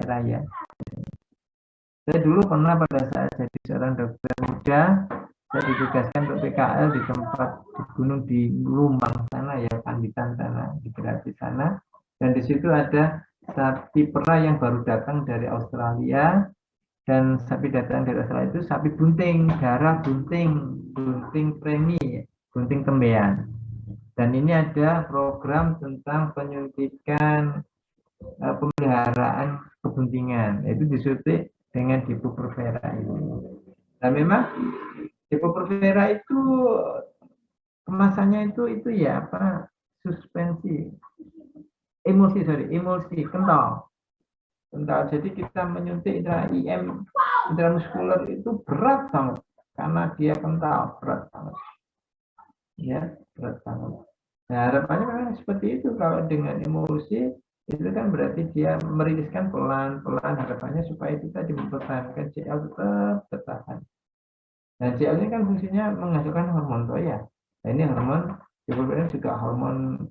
daerah ya. Saya dulu pernah pada saat jadi seorang dokter muda, saya ditugaskan untuk PKL di tempat di gunung di Lumbang sana ya, Panditan sana, di Grati sana. Dan di situ ada sapi perah yang baru datang dari Australia, dan sapi datang dari Australia itu sapi bunting, darah bunting, bunting premi, bunting tembean. Dan ini ada program tentang penyuntikan pemeliharaan kebuntingan, yaitu disuntik dengan Depo-Provera ini. Dan memang Depo-Provera itu kemasannya itu ya apa, suspensi, emulsi kental. Jadi kita menyuntik IM intramuskuler itu berat banget karena dia kental, berat banget. Ya, berat banget. Nah, harapannya memang seperti itu. Kalau dengan emulsi itu kan berarti dia meriliskan pelan-pelan, harapannya supaya kita mempertahankan CL tetap tertahan. Nah, CL ini kan fungsinya menghasilkan hormon toh ya. Nah, ini hormon juga hormon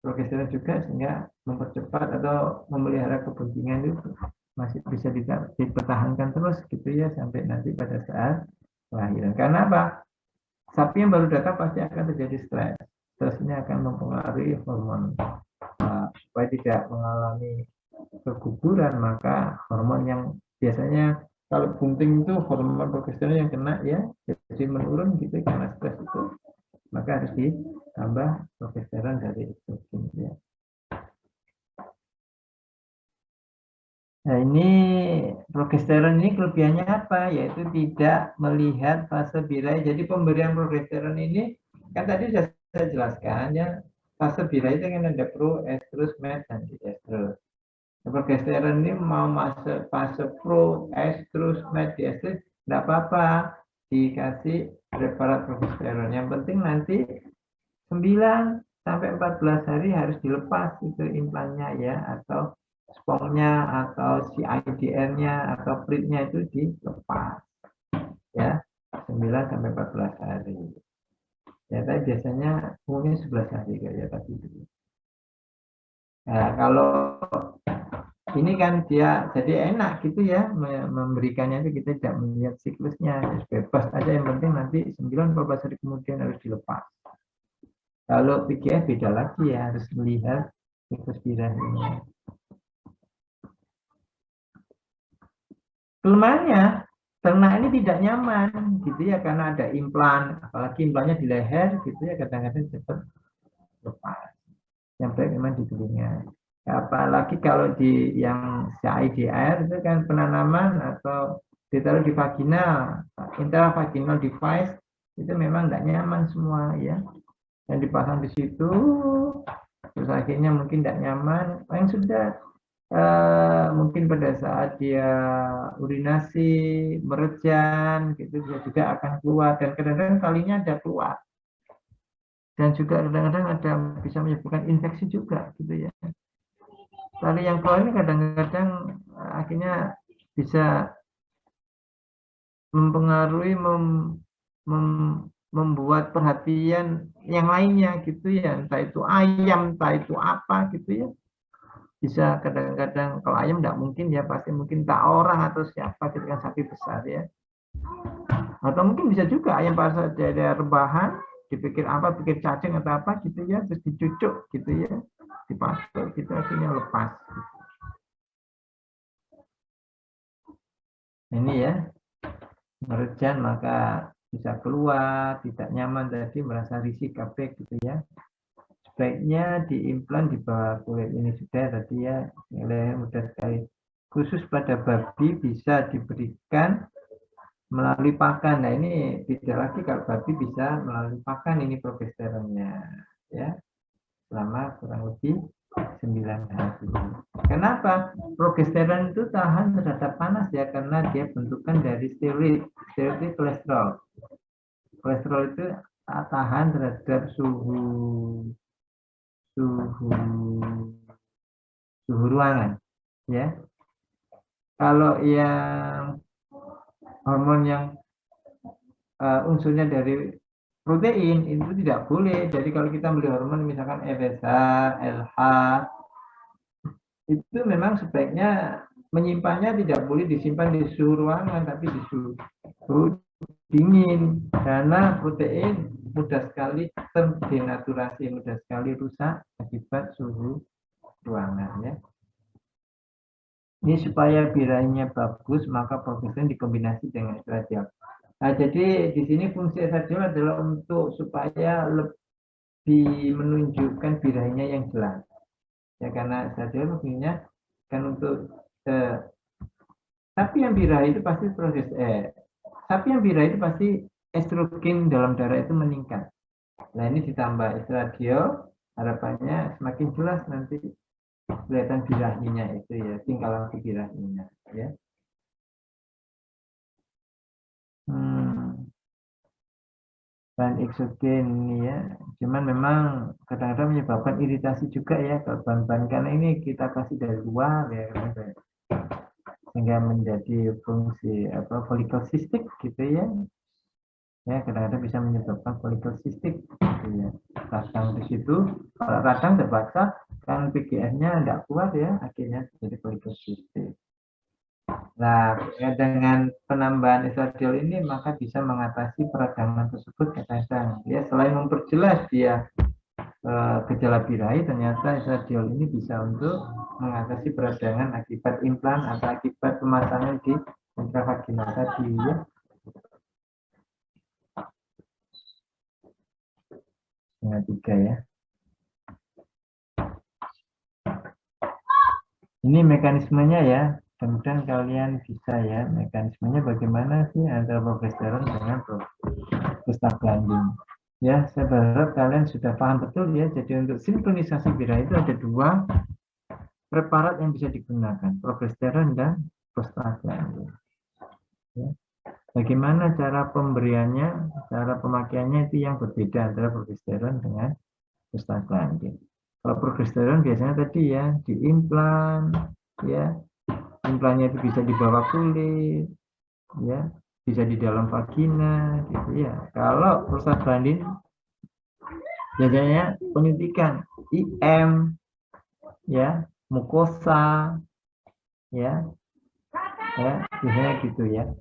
progesteron juga, sehingga mempercepat atau memelihara kebuntingan itu masih bisa dipertahankan terus gitu ya sampai nanti pada saat kelahiran. Karena apa? Sapi yang baru datang pasti akan terjadi stres. Stres ini akan mempengaruhi hormon supaya tidak mengalami keguguran, maka hormon yang biasanya kalau bunting itu hormon progesteron yang kena ya, jadi menurun gitu karena stres itu, maka harus ditambah progesteron dari estrogen ya. Nah, ini progesteron ini kelebihannya apa? Yaitu tidak melihat fase birahi. Jadi pemberian progesteron ini kan tadi sudah saya jelaskan ya, fase birahi itu kan ada pro, estrus, met, dan diestrus. Progesteron ini mau masuk fase pro, estrus, met, diestrus, tidak apa-apa, dikasih preparat progesteron. Yang penting nanti 9 sampai 14 hari harus dilepas itu implannya ya, atau spongnya atau si IDR-nya atau pritnya itu dilepas ya, 9 sampai 14 hari ya, tapi biasanya umumnya 11 hari kayak tadi itu. Nah, kalau ini kan dia jadi enak gitu ya memberikannya, itu kita tidak melihat siklusnya, bebas aja, yang penting nanti 9-14 hari kemudian harus dilepas. Kalau PGF beda lagi ya, harus melihat siklus birahinya. Kelemahannya, ternak ini tidak nyaman gitu ya, karena ada implan, apalagi implannya di leher gitu ya, kadang-kadang cepat lepas. Yang baik memang di telinga. Apalagi kalau di yang CIDR itu kan penanaman atau ditaruh di vaginal, intravaginal device, itu memang tidak nyaman semua ya. Dan dipasang di situ, terus akhirnya mungkin tidak nyaman, yang sudah mungkin pada saat dia urinasi, merejan, gitu juga akan keluar, dan kadang-kadang talinya ada keluar, dan juga kadang-kadang ada bisa menyebabkan infeksi juga, gitu ya. Tali yang keluar ini kadang-kadang akhirnya bisa mempengaruhi, membuat perhatian yang lainnya, gitu ya, entah itu ayam, entah itu apa, gitu ya. Bisa kadang-kadang kalau ayam tidak mungkin ya, pasti mungkin tak orang atau siapa gitu kan, sapi besar ya, atau mungkin bisa juga ayam pada daerah rebahan dipikir apa, pikir cacing atau apa gitu ya, terus dicucuk gitu ya, dipasok gitu, akhirnya lepas. Ini ya, merejan maka bisa keluar, tidak nyaman tadi, merasa risih kabeh gitu ya. Sebaiknya diimplan di bawah kulit ini sudah tadi ya, leher mudah sekali. Khusus pada babi bisa diberikan melalui pakan. Nah, ini beda lagi kalau babi bisa melalui pakan ini progesteronnya ya, selama kurang lebih 9 hari. Kenapa? Progesteron itu tahan terhadap panas ya, karena dia bentukan dari steroid. Steroid itu kolesterol. Kolesterol itu tahan terhadap suhu ruangan ya. Kalau yang hormon yang unsurnya dari protein itu tidak boleh. Jadi kalau kita beli hormon misalkan FSH, LH, itu memang sebaiknya menyimpannya tidak boleh disimpan di suhu ruangan, tapi di suhu dingin, karena protein mudah sekali terdenaturasi, mudah sekali rusak akibat suhu ruangan ya. Ini supaya birainya bagus, maka progresnya dikombinasi dengan estradiol. Nah, jadi di sini fungsi estradiol adalah untuk supaya lebih menunjukkan birainya yang jelas. Ya, karena estradiol fungsinya kan untuk sapi yang birahi itu pasti sapi yang birahi itu pasti estrogen dalam darah itu meningkat. Nah, ini ditambah estradiol, harapannya semakin jelas nanti kelihatan birahinya itu ya, tingkah laku birahinya ya. Bahan eksogen ini ya, cuman memang kadang-kadang menyebabkan iritasi juga ya kalau bahan-bahan, karena ini kita kasih dari luar ya, sehingga menjadi fungsi folikel sistik gitu ya. Ya, kadang-kadang bisa menyebabkan folikel sistik gitu ya. Radang di situ, kalau radang terbaca kan PGF-nya tidak kuat ya, akhirnya jadi folikel sistik. Nah, dengan penambahan estradiol ini maka bisa mengatasi peradangan tersebut kadang-kadang. Ya, selain memperjelas dia gejala birahi, ternyata estradiol ini bisa untuk mengatasi peradangan akibat implan atau akibat pemasangan di intravaginal tadi ya. Setengah 3 ya. Ini mekanismenya ya. Kemudian kalian bisa ya, mekanismenya bagaimana sih antara progesteron dengan prostaglandin. Ya, saya berharap kalian sudah paham betul ya. Jadi untuk sinkronisasi birahi itu ada 2 preparat yang bisa digunakan, progesteron dan prostaglandin. Ya. Bagaimana cara pemberiannya, cara pemakaiannya itu yang berbeda antara progesteron dengan prostaglandin. Kalau progesteron biasanya tadi ya diimplan, ya implannya itu bisa di bawah kulit, ya bisa di dalam vagina, gitu ya. Kalau prostaglandin biasanya penyuntikan IM, ya mukosa, ya biasanya gitu ya.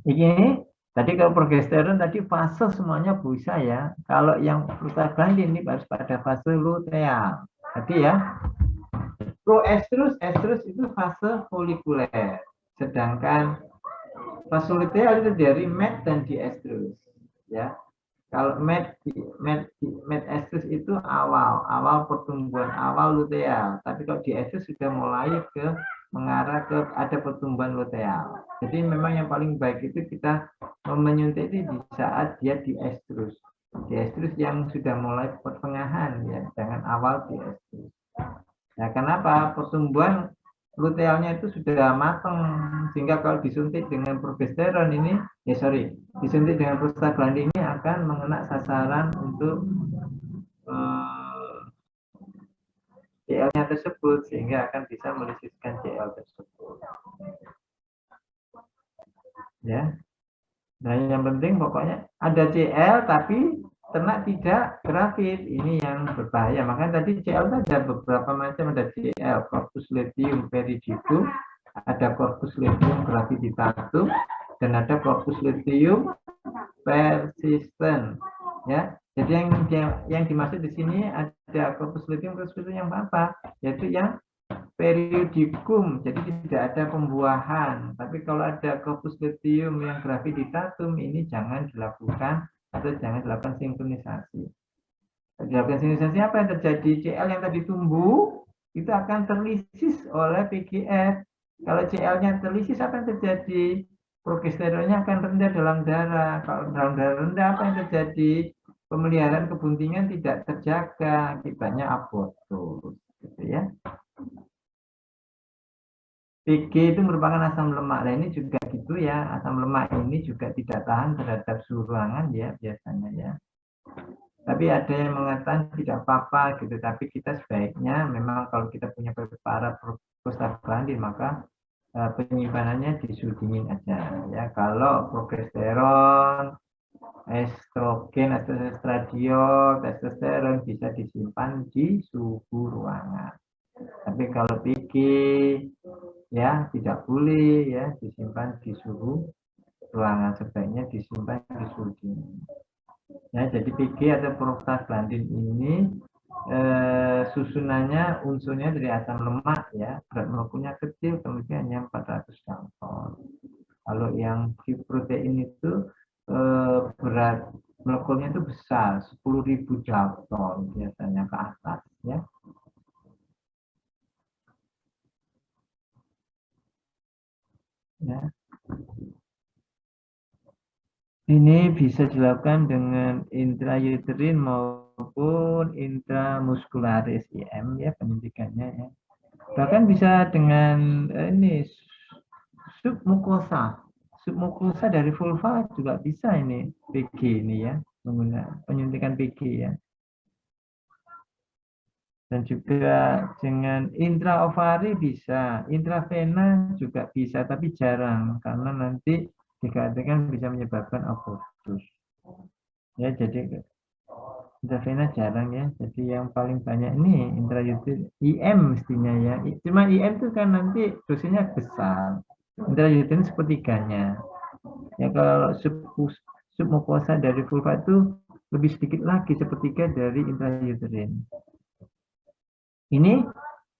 Ini tadi kalau progesteron tadi fase semuanya bisa ya. Kalau yang prostaglandin ini harus pada fase luteal. Tadi ya. Proestrus, estrus itu fase folikuler. Sedangkan fase luteal itu dari met dan diestrus. Ya. Kalau met estrus itu awal pertumbuhan awal luteal. Tapi kalau diestrus sudah mulai ke mengarah ke ada pertumbuhan luteal. Jadi memang yang paling baik itu kita menyuntik itu di saat dia diestrus. Diestrus yang sudah mulai pertengahan ya, jangan awal diestrus. Nah, kenapa? Pertumbuhan lutealnya itu sudah matang, sehingga kalau disuntik dengan progesteron ini, disuntik dengan prostaglandin ini akan mengena sasaran untuk CL-nya tersebut, sehingga akan bisa melisiskan CL tersebut. Ya. Nah, yang penting pokoknya ada CL tapi ternak tidak grafit, ini yang berbahaya. Makanya tadi CL ada beberapa macam, ada CL corpus luteum peridium, ada corpus luteum graviditatum, dan ada corpus luteum persistent. Ya, jadi yang dimaksud di sini ada corpus luteum yang apa? Yaitu yang periodikum, jadi tidak ada pembuahan. Tapi kalau ada corpus luteum yang graviditatum ini jangan dilakukan atau jangan dilakukan sinkronisasi. Dilakukan sinkronisasi apa yang terjadi? CL yang tadi tumbuh itu akan terlisis oleh PGF. Kalau CL-nya terlisis apa yang terjadi? Progesteronnya akan rendah dalam darah. Kalau dalam darah rendah apa yang terjadi? Pemeliharaan kebuntingan tidak terjaga, akibatnya abortus, gitu ya. PG itu merupakan asam lemak. Nah, ini juga gitu ya, asam lemak ini juga tidak tahan terhadap suhu ruangan ya biasanya ya. Tapi ada yang mengatakan tidak apa-apa gitu, tapi kita sebaiknya memang kalau kita punya preparat prostaglandin maka penyimpanannya di suhu dingin aja ya. Kalau progesteron estrogen atau estradiol, testosteron bisa disimpan di suhu ruangan. Tapi kalau PG ya tidak boleh ya disimpan di suhu ruangan, sebaiknya disimpan di suhu dingin. Ya, jadi PG atau prostaglandin ini susunannya unsurnya dari asam lemak ya, berat molekulnya kecil, kemudian hanya 400 dalton. Kalau yang protein itu berat molekulnya itu besar, 10.000 dalton biasanya ke atas ya. Ya. Ini bisa dilakukan dengan intrauterin maupun intramuskularis IM ya penyuntikannya ya. Bahkan bisa dengan ini submukosa. Submukosa dari vulva juga bisa ini PG ini ya, menggunakan penyuntikan PG ya. Dan juga dengan intraovari bisa, intravena juga bisa, tapi jarang karena nanti dikatakan bisa menyebabkan abortus. Ya, jadi intravena jarang ya. Jadi yang paling banyak ini intrauterin IM mestinya ya. Cuma IM itu kan nanti dosisnya besar. Intrauterin sepertiganya. Ya kalau submukosa dari vulva itu lebih sedikit lagi, sepertiga dari intrauterin. Ini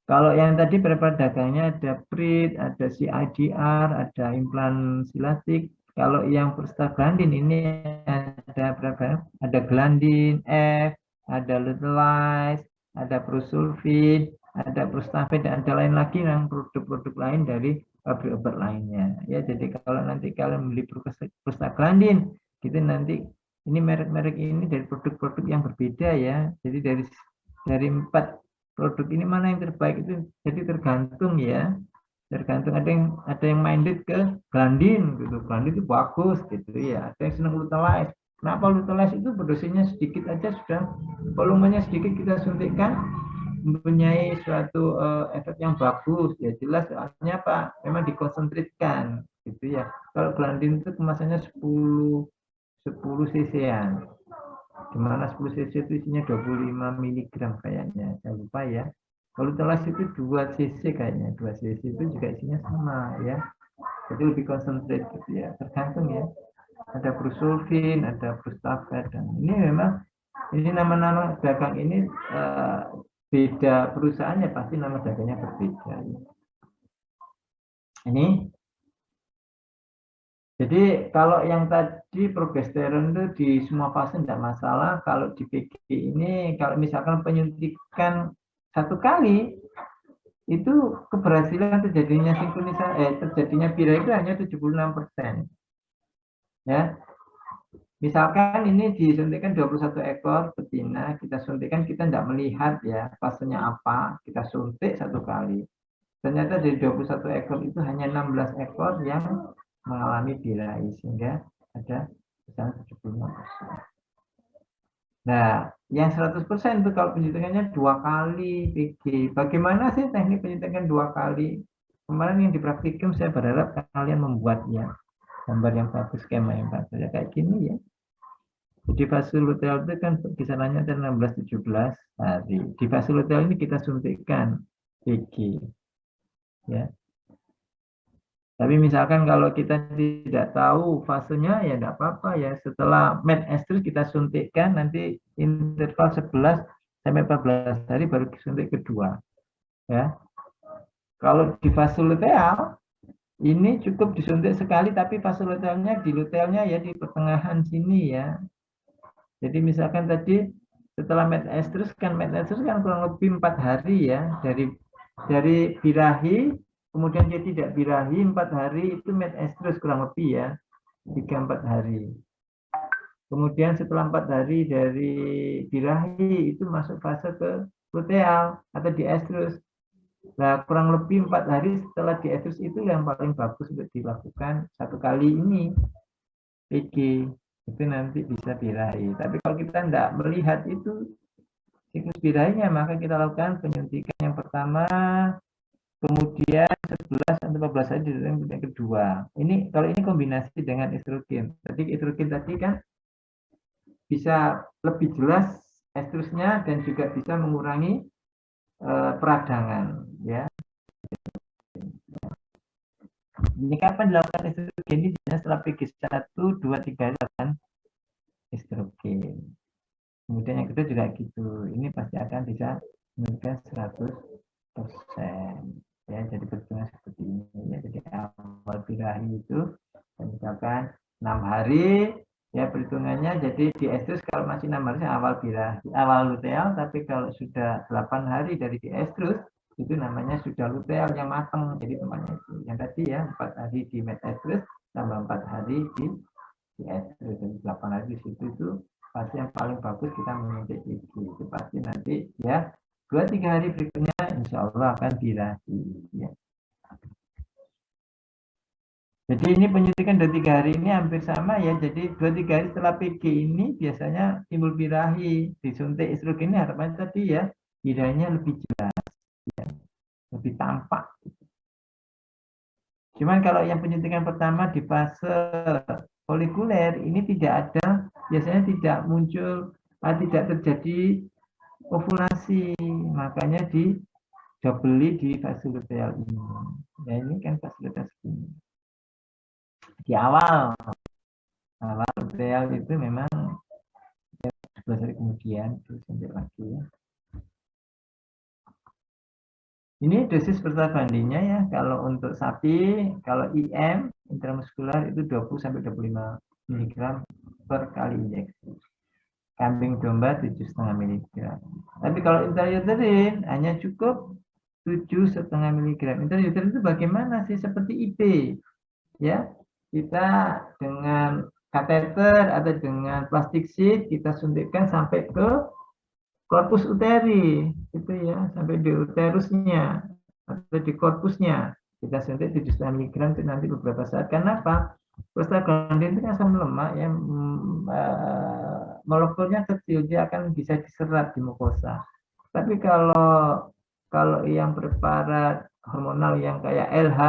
kalau yang tadi preparat dagangnya ada PRIT, ada CIDR, ada implan silatik. Kalau yang prostaglandin ini ada berapa? Ada glandin F, ada luteolase, ada prosulfid, ada prostafid, dan ada lain lagi yang produk-produk lain dari pabrik obat lainnya. Ya, jadi kalau nanti kalian beli prostaglandin, gitu nanti ini merek-merek ini dari produk-produk yang berbeda ya. Jadi dari 4 produk ini mana yang terbaik itu jadi tergantung ya, tergantung ada yang minded ke glandin gitu, glandin itu bagus gitu ya, ada yang senang luteolase. Kenapa luteolase itu berdosisnya sedikit aja sudah volumenya sedikit kita suntikkan mempunyai suatu efek yang bagus ya, jelas soalnya apa, memang dikonsentritkan gitu ya. Kalau glandin itu kemasannya 10 cc-an, dimana 10 cc itu isinya 25 miligram kayaknya, saya lupa ya. Kalau telas itu 2 cc kayaknya, 2 cc itu juga isinya sama ya. Jadi lebih konsentrat gitu ya, tergantung ya. Ada prosulfin, ada prostafet, dan ini memang ini nama-nama dagang ini beda perusahaannya, pasti nama dagangnya berbeda. Ini jadi kalau yang tadi progesteron itu di semua fase tidak masalah. Kalau di PG ini, kalau misalkan penyuntikan 1 kali, itu keberhasilan terjadinya birahi itu hanya 76%. Ya, misalkan ini disuntikkan 21 ekor betina, kita suntikkan, kita tidak melihat ya fasenya apa, kita suntik 1 kali. Ternyata dari 21 ekor itu hanya 16 ekor yang mengalami birahi, sehingga ada besar 75%. Nah, yang 100% itu kalau penyuntikannya 2 kali PG. Bagaimana sih teknik penyuntikan 2 kali? Kemarin yang di praktikum saya berharap kalian membuatnya. Gambar yang bagus, skema yang bagus. Ya, kayak gini ya. Jadi fase luteal itu kan kisarannya ada 16-17 hari. Di fase luteal ini kita suntikkan PG. Ya. Tapi misalkan kalau kita tidak tahu fasenya ya tidak apa-apa ya. Setelah med estri kita suntikkan nanti interval 11 sampai 14 hari baru suntik kedua. Ya. Kalau di fase luteal ini cukup disuntik sekali, tapi fase lutealnya di lutealnya ya di pertengahan sini ya. Jadi misalkan tadi setelah med estrus kan kurang lebih 4 hari ya, dari birahi kemudian dia tidak birahi 4 hari itu med estrus kurang lebih ya, 3-4 hari. Kemudian setelah 4 hari dari birahi itu masuk fase ke luteal atau di estrus. Nah, kurang lebih 4 hari setelah di estrus itu yang paling bagus untuk dilakukan 1 kali ini PG, itu nanti bisa birahi. Tapi kalau kita tidak melihat itu siklus birahinya, maka kita lakukan penyuntikan yang pertama, kemudian 11 atau 14 hari yang kedua. Ini kalau ini kombinasi dengan estrogen. Tadi estrogen tadi kan bisa lebih jelas estrusnya dan juga bisa mengurangi peradangan ya. Ini kapan dilakukan estrogen? Ini setelah PG1, 2, 3 dilakukan estrogen. Kemudian yang kedua juga gitu. Ini pasti akan bisa menurunkan 100%. Ya, jadi perhitungan seperti ini ya. Jadi awal birahi itu misalkan 6 hari ya perhitungannya. Jadi di estrus kalau masih 6 hari awal birahi, awal luteal, tapi kalau sudah 8 hari dari di estrus itu namanya sudah luteal yang matang. Jadi temannya itu yang tadi ya 4 hari di metaestrus tambah 4 hari di estrus, jadi 8 hari di situ itu pasti yang paling bagus kita menyuntik itu pasti nanti ya 2-3 hari berikutnya insya Allah akan birahi ya. Jadi ini penyuntikan 2-3 hari ini hampir sama ya. Jadi 2-3 hari setelah PG ini biasanya timbul birahi. Disuntik estrogen ini harapannya tadi ya birahinya lebih jelas ya, lebih tampak. Cuman kalau yang penyuntikan pertama di fase folikuler ini tidak ada, biasanya tidak muncul, tidak terjadi ovulasi, makanya dibeli di fase luteal ini. Ya ini kan fasilitas ini. Di awal luteal itu memang 11 hari kemudian terus sampai lagi ya. Ini dosis perbandingannya ya. Kalau untuk sapi, kalau IM intramuskular itu 20-25 mg per kali injeksi. Kambing domba 7,5 mg. Tapi kalau intrauterin hanya cukup 7,5 mg. Intrauterin itu bagaimana sih? Seperti IP. Ya, kita dengan kateter atau dengan plastik sheet kita suntikkan sampai ke korpus uteri, gitu ya, sampai di uterusnya atau di korpusnya. Kita suntik 7,5 mg itu nanti beberapa saat. Kenapa? Prostaglandin itu kan asam lemak yang molekulnya kecil, dia akan bisa diserap di mukosa. Tapi kalau yang preparat hormonal yang kayak LH,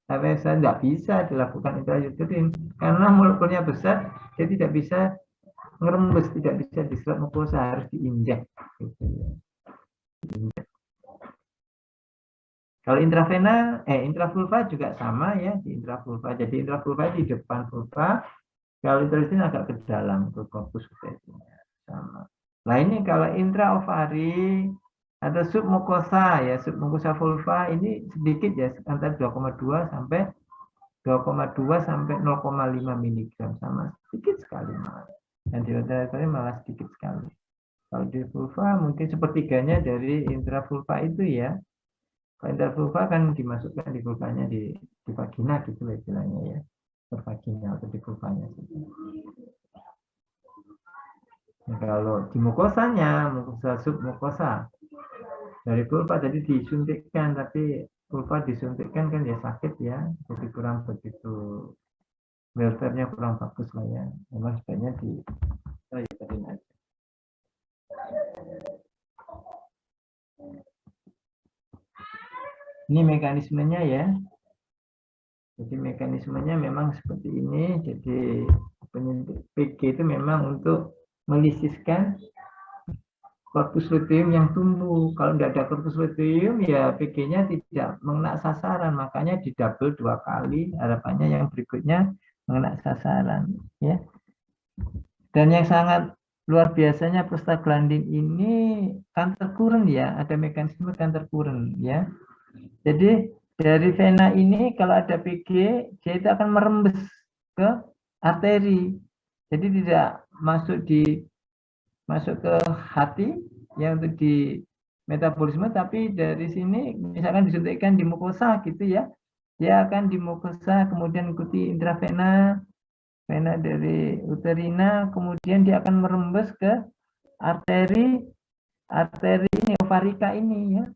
HWS tidak bisa dilakukan intrauterin karena molekulnya besar, dia tidak bisa ngerembes, tidak bisa diserap mukosa, harus diinjek. Gitu ya. Kalau intravena, intravulva juga sama ya di intravulva. Jadi intravulva di depan vulva, kalau intrauterin agak ke dalam ke korpus uterinya sama. Nah ini kalau intraovari atau submukosa ya, submukosa vulva ini sedikit ya, antara 2,2 sampai 0,5 mg sama, sedikit sekali malah. Dan di uterus malah sedikit sekali. Kalau di vulva mungkin sepertiganya dari intravulva itu ya. Kalau intravulva kan dimasukkan di vulvanya di vagina gitu istilahnya ya. Per vagina atau di vulvanya. Nah, kalau di mukosanya, mukosa submukosa dari vulva jadi disuntikkan, tapi vulva disuntikkan kan ya sakit ya, jadi kurang begitu, welfare-nya kurang bagus lah ya. Memang sebaiknya di aja. Ini mekanismenya ya. Jadi mekanismenya memang seperti ini. Jadi penyuntik PG itu memang untuk melisiskan korpus luteum yang tumbuh. Kalau tidak ada korpus luteum, ya PG-nya tidak mengena sasaran. Makanya di double 2 kali. Harapannya yang berikutnya mengena sasaran. Ya. Dan yang sangat luar biasanya prostaglandin ini kanker kurun ya. Ada mekanisme kanker kurun ya. Jadi dari vena ini kalau ada PG, dia itu akan merembes ke arteri. Jadi tidak masuk ke hati yang untuk di metabolisme, tapi dari sini misalkan disuntikkan di mukosa gitu ya, dia akan di mukosa kemudian ikuti intravena, vena dari uterina, kemudian dia akan merembes ke arteri ini ovarika ini ya,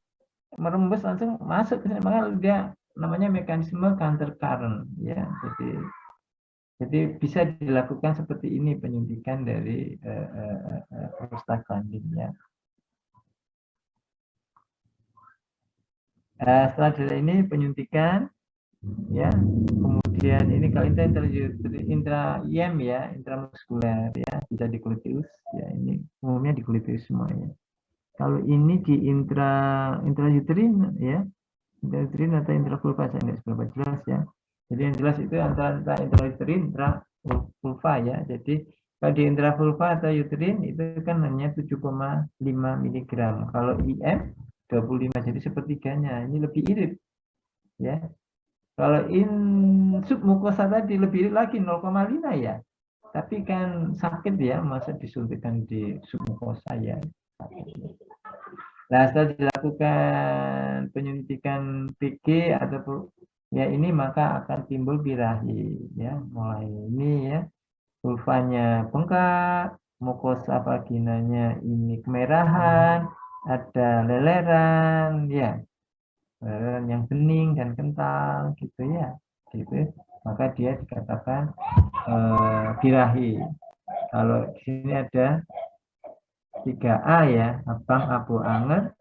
merembes langsung masuk ke sini, makanya dia namanya mekanisme counter current ya. Jadi bisa dilakukan seperti ini penyuntikan dari prostaglandin ya. Setelah dari ini penyuntikan ya. Kemudian ini kalau intra IM ya, intramuskuler ya, bisa di gluteus ya, ini umumnya di gluteus semuanya. Kalau ini di intrauterin ya, intrauterin atau intravulva saya nggak seberapa jelas ya. Jadi yang jelas itu antara intrauterin, intravulva ya. Jadi kalau di intravulva atau uterin itu kan hanya 7,5 miligram. Kalau IM 25, jadi sepertiganya. Ini lebih irit ya. Kalau submukosa tadi lebih irit lagi 0,5 ya. Tapi kan sakit ya, masa disuntikan di submukosa ya. Nah, setelah dilakukan penyuntikan PG atau ya ini maka akan timbul birahi ya, mulai ini ya, vulvanya bengkak, mukosa vaginanya ini kemerahan, ada leleran ya, leleran yang bening dan kental gitu ya, gitu. Maka dia dikatakan birahi. Kalau di sini ada 3A ya, abang abu anger,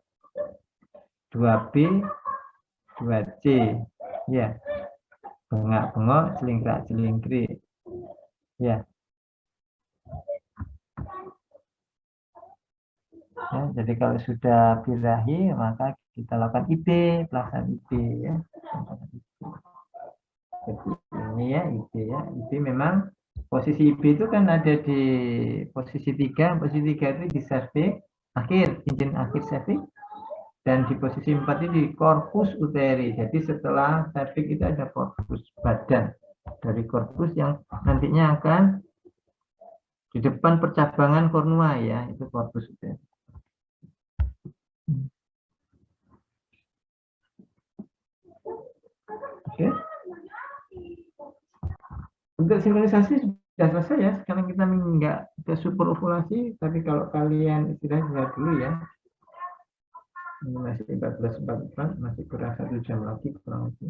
2B, 2C ya, bengak-bengok, celingkrak-celingkrik ya. Ya, jadi kalau sudah birahi maka kita lakukan IP, pelaksanaan IP ya. Jadi ini ya IP ya. IP memang posisi IP itu kan ada di posisi 3. Posisi 3 itu di cervix akhir, cincin akhir cervix, dan di posisi 4 ini di corpus uteri. Jadi setelah cervix itu ada corpus, badan dari corpus yang nantinya akan di depan percabangan kornua ya, itu corpus uteri. Oke. Untuk sinkronisasi sudah selesai ya. Sekarang kita nggak ke super ovulasi, tapi kalau kalian istirahat dulu ya. Ini masih 14.44, masih kurang 1 jam lagi kurang lebih.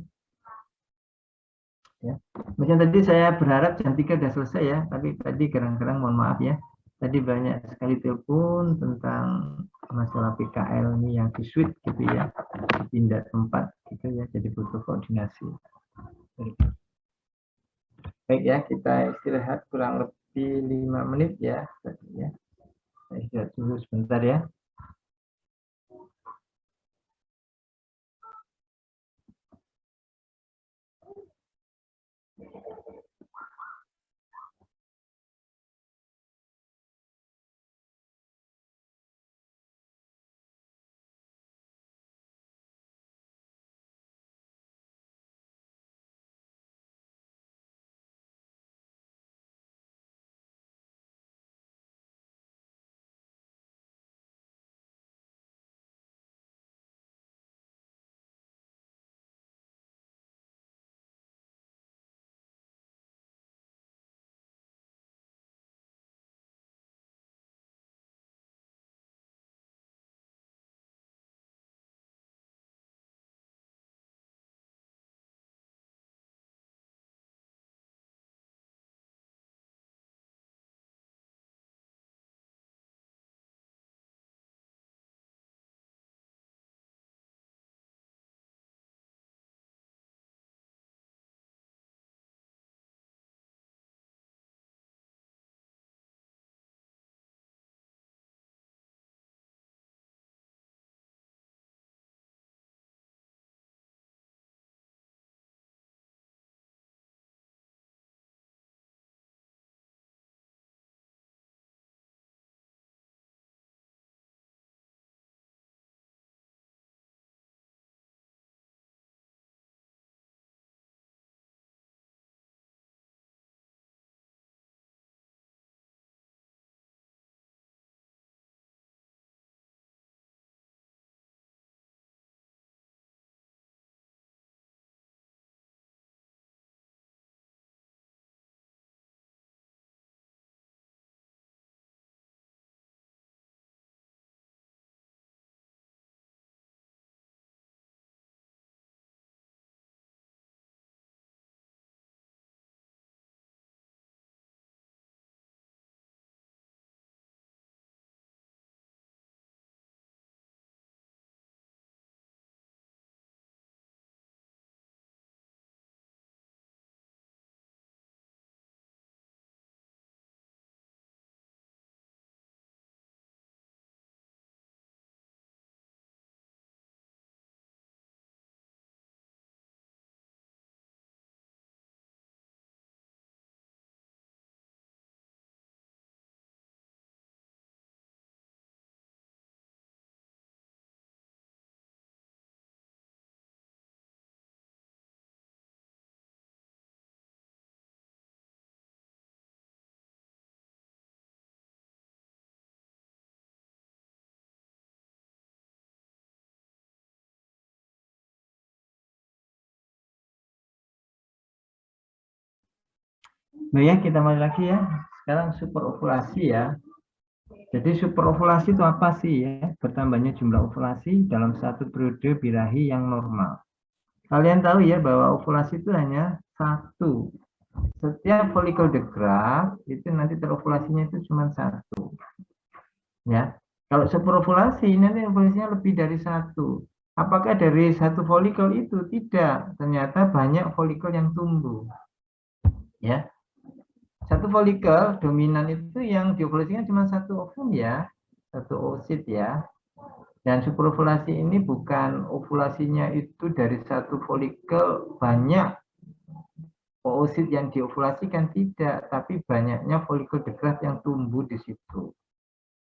Ya. Macam tadi saya berharap jam 3 sudah selesai ya, tapi tadi kadang-kadang mohon maaf ya. Tadi banyak sekali telepon tentang masalah PKL ini yang di switch gitu ya, pindah tempat gitu ya, jadi butuh koordinasi. Baik ya, kita istirahat kurang lebih 5 menit ya. Ya. Saya istirahat dulu sebentar ya. Nah ya, kita mulai lagi ya. Sekarang superovulasi ya. Jadi superovulasi itu apa sih ya? Bertambahnya jumlah ovulasi dalam satu periode birahi yang normal. Kalian tahu ya bahwa ovulasi itu hanya satu. Setiap folikel degrad itu nanti terovulasinya itu cuma satu. Ya, kalau superovulasi nanti ovulasinya lebih dari satu. Apakah dari satu folikel itu? Tidak. Ternyata banyak folikel yang tumbuh. Ya, satu folikel dominan itu yang diovulasikan cuma satu ovum ya, satu oosit ya. Dan superovulasi ini bukan ovulasinya itu dari satu folikel banyak oosit yang diovulasikan, tidak, tapi banyaknya folikel degrad yang tumbuh di situ.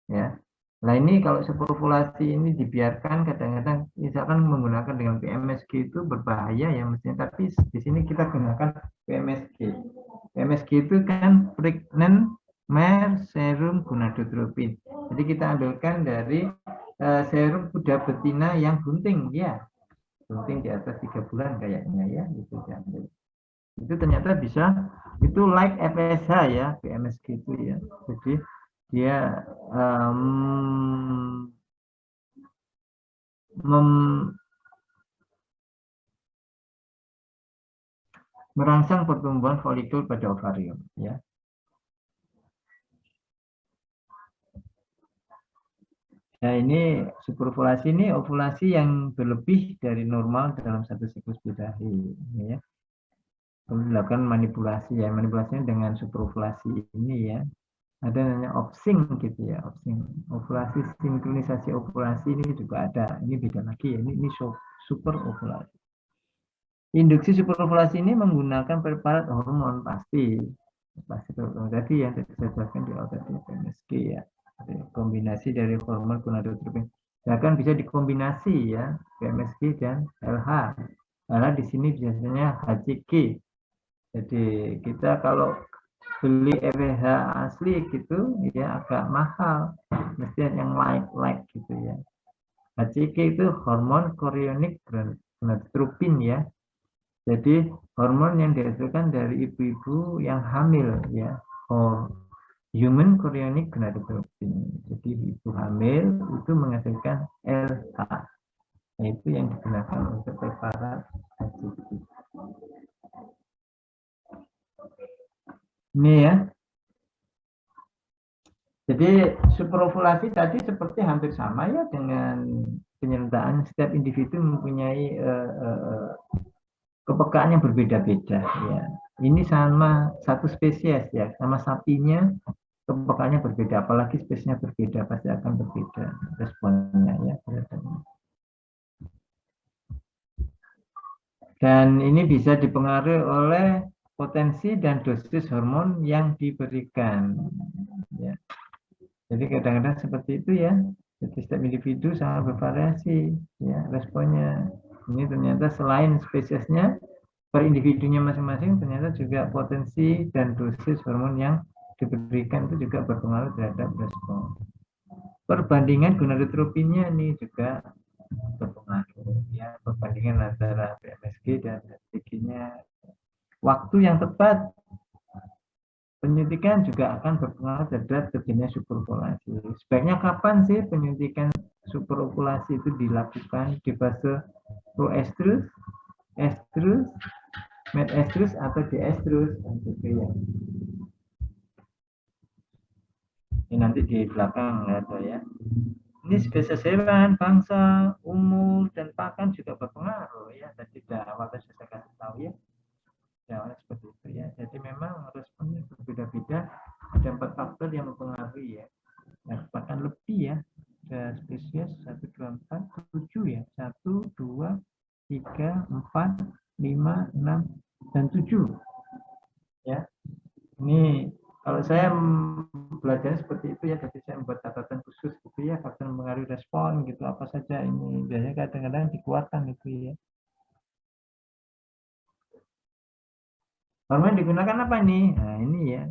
Ya. Nah ini kalau superovulasi ini dibiarkan kadang-kadang misalkan menggunakan dengan PMSG itu berbahaya ya mestinya, tapi di sini kita gunakan PMSG. PMSG itu kan pregnant mare serum gonadotropin. Jadi kita ambilkan dari serum kuda betina yang bunting ya. Bunting di atas 3 bulan kayaknya ya, itu diambil. Itu ternyata bisa, itu like FSH ya, PMSG itu ya. Jadi dia merangsang pertumbuhan folikel pada ovarium ya. Nah ini superovulasi, ini ovulasi yang berlebih dari normal dalam satu siklus birahi ya. Perlu dilakukan manipulasi ya, manipulasinya dengan superovulasi ini ya. Ada namanya opsing gitu ya, opsing. Ovulasi, sinkronisasi ovulasi ini juga ada. Ini beda lagi ya, ini superovulasi. Induksi superovulasi ini menggunakan preparat hormon pasti tadi yang saya jelaskan di awal tadi PMSG ya. Kombinasi dari hormon gonadotropin. Bahkan bisa dikombinasi ya PMSG dan LH. Karena di sini biasanya HCG. Jadi kita kalau beli FSH asli gitu ya agak mahal. Mesti yang like gitu ya. HCG itu hormon chorionic gonadotropin ya. Jadi hormon yang dihasilkan dari ibu-ibu yang hamil ya, human chorionic gonadotropin. Jadi ibu hamil itu menghasilkan LH, yaitu yang digunakan untuk preparat HCG. Ini ya. Jadi superovulasi tadi seperti hampir sama ya dengan penyertaan, setiap individu mempunyai kepekaan yang berbeda-beda ya. Ini sama satu spesies ya, sama sapinya kepekaannya berbeda, apalagi spesiesnya berbeda pasti akan berbeda responnya ya. Dan ini bisa dipengaruhi oleh potensi dan dosis hormon yang diberikan ya. Jadi kadang-kadang seperti itu ya. Jadi setiap individu sangat bervariasi ya responnya. Ini ternyata selain spesiesnya, per individunya masing-masing ternyata juga potensi dan dosis hormon yang diberikan itu juga berpengaruh terhadap respon. Perbandingan gonadotropinnya ini juga berpengaruh ya, perbandingan antara PMSG dan HCG-nya. Waktu yang tepat penyuntikan juga akan berpengaruh terhadap terjadinya superovulasi. Sebaiknya kapan sih penyuntikan superovulasi itu dilakukan? Di fase proestrus, estrus, medestrus atau diestrus gitu ya. Ini nanti di belakang ada ya. Ini spesies hewan, bangsa, umur, dan pakan juga berpengaruh ya. Tadi awal saya kasih tahu ya. Awalnya seperti itu ya. Jadi memang responnya berbeda-beda. Ada 4 faktor yang mempengaruhi ya. Nah, bahkan lebih ya. Ada spesies 1, 2, 4, 7 ya. 1, 2, 3, 4, 5, 6, dan 7. Ya. Ini kalau saya belajar seperti itu ya, jadi saya membuat catatan khusus gitu ya, faktor mempengaruhi respon gitu, apa saja ini. Biasanya kadang-kadang dikuatkan gitu ya. Hormon digunakan apa nih? Nah ini ya,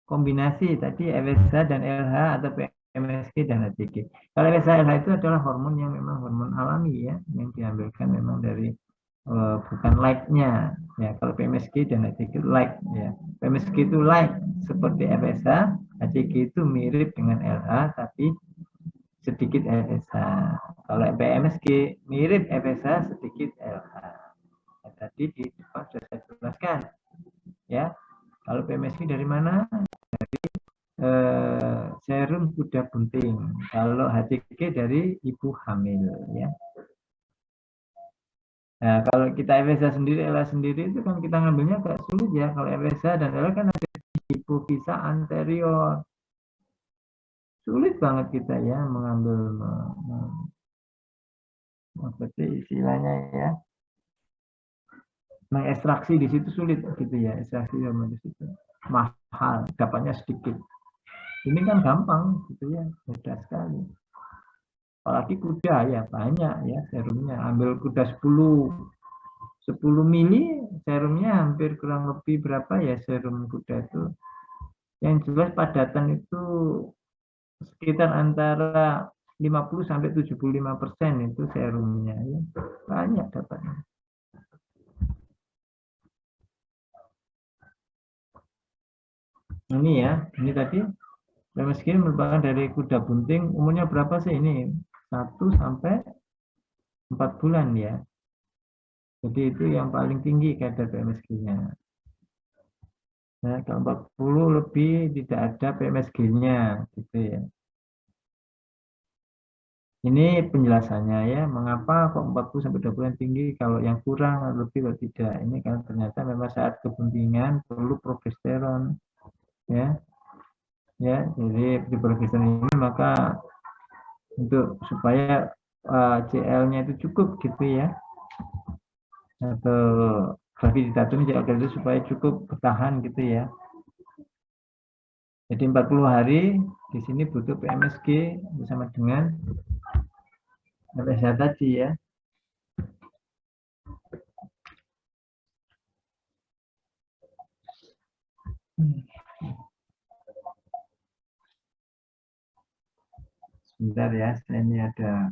kombinasi tadi FSH dan LH atau PMSG dan HCG. Kalau FSH LH itu adalah hormon yang memang hormon alami ya, yang diambilkan memang dari bukan like-nya ya. Kalau PMSG dan HCG like ya. PMSG itu like seperti FSH, HCG itu mirip dengan LH tapi sedikit FSH. Kalau PMSG mirip FSH sedikit LH. Ya, tadi di depan sudah saya jelaskan ya. Kalau PMSG dari mana? Serum kuda bunting. Kalau HCG dari ibu hamil ya. Nah, kalau kita FSH sendiri, LH sendiri itu kan kita ngambilnya agak sulit ya. Kalau FSH dan LH kan ada hipofisa anterior. Sulit banget kita ya mengambil apa sih istilahnya ya, mengekstraksi di situ sulit gitu ya, ekstraksi di situ mahal, dapatnya sedikit. Ini kan gampang gitu ya, mudah sekali. Apalagi kuda ya banyak ya serumnya. Ambil kuda 10 mili serumnya hampir kurang lebih berapa ya serum kuda itu. Yang jelas padatan itu sekitar antara 50 sampai 75% itu serumnya ya. Banyak dapatnya. Ini ya, ini tadi PMSG merupakan dari kuda bunting, umurnya berapa sih ini? 1 sampai 4 bulan ya. Jadi itu yang paling tinggi kadar PMSG-nya. Nah, kalau 40 lebih tidak ada PMSG-nya gitu ya. Ini penjelasannya ya, mengapa kok 40 sampai 20 tinggi kalau yang kurang lebih atau tidak. Ini kan ternyata memang saat kebuntingan perlu progesteron ya. Ya, jadi di progesteron ini maka untuk supaya CL-nya itu cukup gitu ya. Atau gravidatum jarak itu supaya cukup bertahan gitu ya. Jadi 40 hari di sini butuh PMSG bersama dengan FSH tadi ya. Sebentar ya, saya ini ada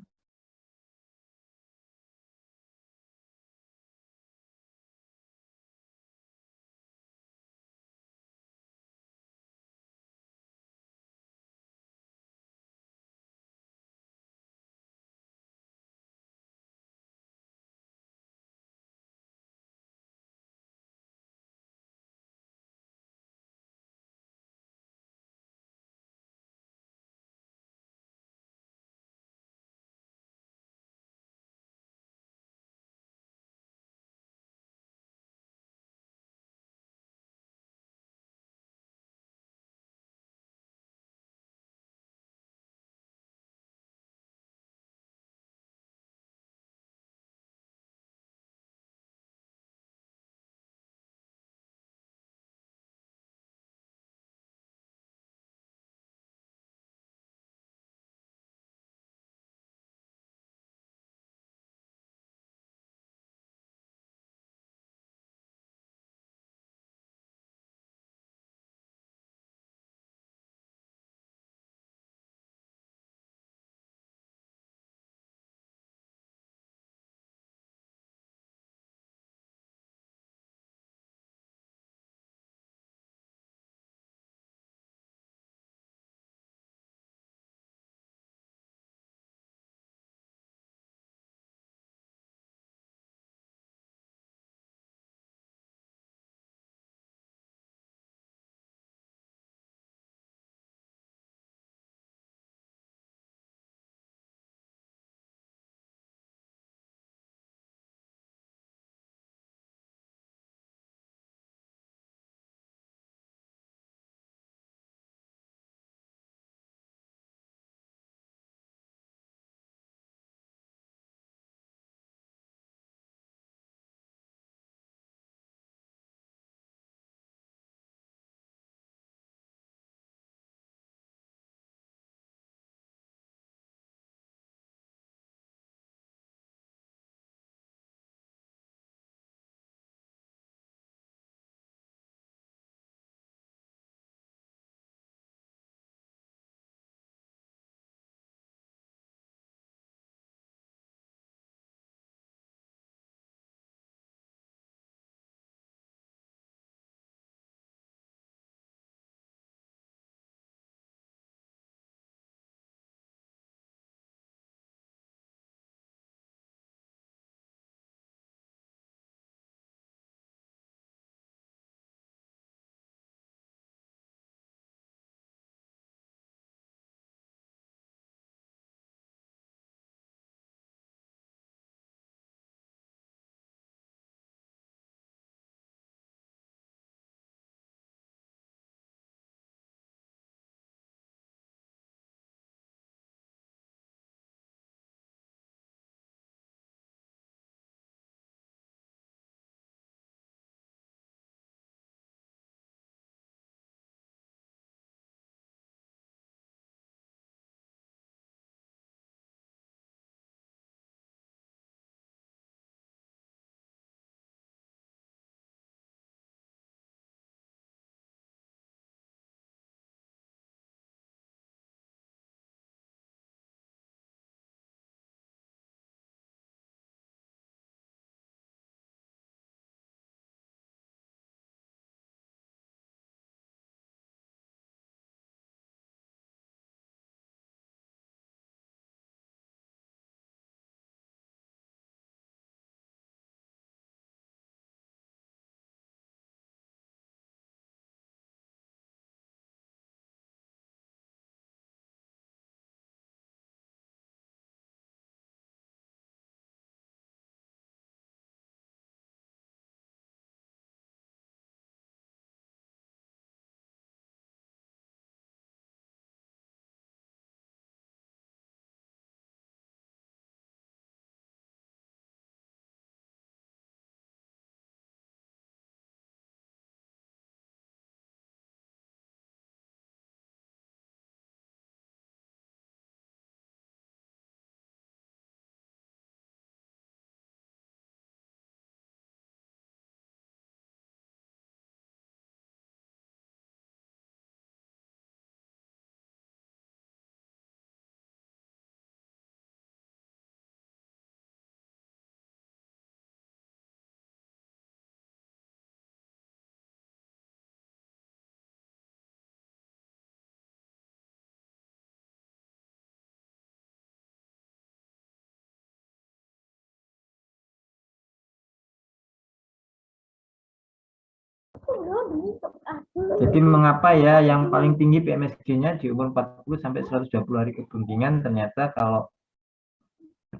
Jadi mengapa ya yang paling tinggi PMSG-nya di umur 40 sampai 120 hari kebuntingan, ternyata kalau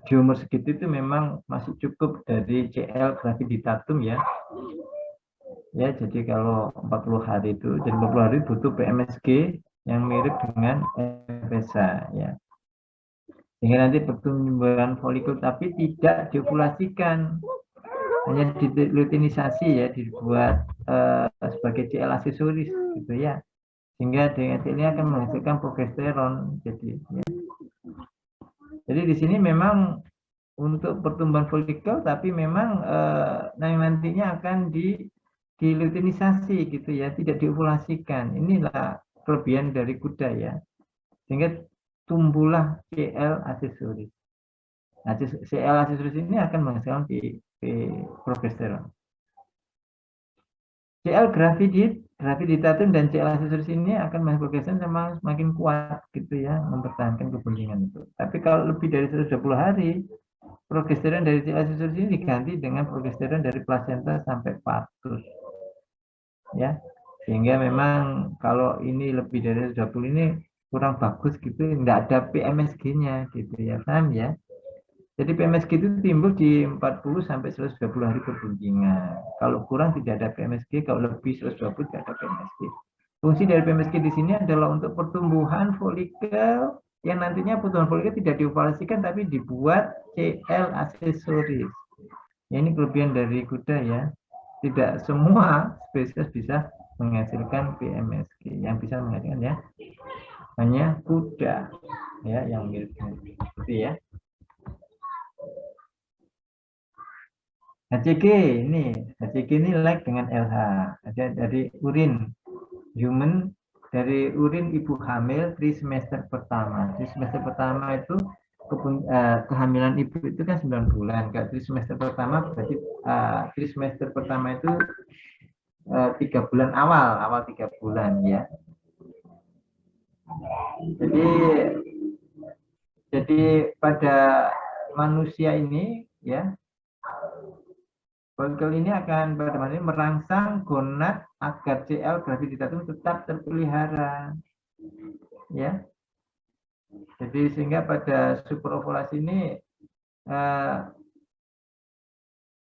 di umur segitu itu memang masih cukup dari CL graviditatum ya. Ya, jadi kalau 40 hari itu, jadi 40 hari butuh PMSG yang mirip dengan FSH ya. Sehingga nanti pertumbuhan folikel tapi tidak diovulasikan, hanya dilutenisasi ya, dibuat sebagai CL aksesoris gitu ya. Sehingga dengan ini akan menghasilkan progesteron. Jadi di sini memang untuk pertumbuhan folikel, tapi memang nantinya akan dilutenisasi gitu ya, tidak diovulasikan. Inilah kelebihan dari kuda ya. Sehingga tumbuhlah CL aksesoris. Nah, CL aksesoris ini akan menghasilkan progesteron. CL graviditatum dan CL aksesoris ini akan menghasilkan sama semakin kuat gitu ya, mempertahankan kebuntingan itu. Tapi kalau lebih dari 120 hari, progesteron dari CL aksesoris ini diganti dengan progesteron dari plasenta sampai partus. Ya. Sehingga memang kalau ini lebih dari 120 ini kurang bagus gitu, enggak ada PMSG-nya gitu ya, paham ya? Jadi PMSG itu timbul di 40 sampai 120 hari kebuntingan. Kalau kurang tidak ada PMSG, kalau lebih 120 tidak ada PMSG. Fungsi dari PMSG di sini adalah untuk pertumbuhan folikel yang nantinya pertumbuhan folikel tidak diovulasikan tapi dibuat CL aksesoris. Ya, ini kelebihan dari kuda ya. Tidak semua spesies bisa menghasilkan PMSG. Yang bisa menghasilkan ya hanya kuda ya yang mirip-mirip seperti ya. HCG ini like dengan LH. Dari urin human, dari urin ibu hamil trimester pertama. Trimester pertama itu kehamilan ibu itu kan 9 bulan. Kalau trimester pertama berarti trimester pertama itu 3 bulan awal 3 bulan ya. Jadi pada manusia ini ya, folikel ini akan merangsang gonad agar CL graviditatum tetap terpelihara. Ya. Jadi sehingga pada superovulasi ini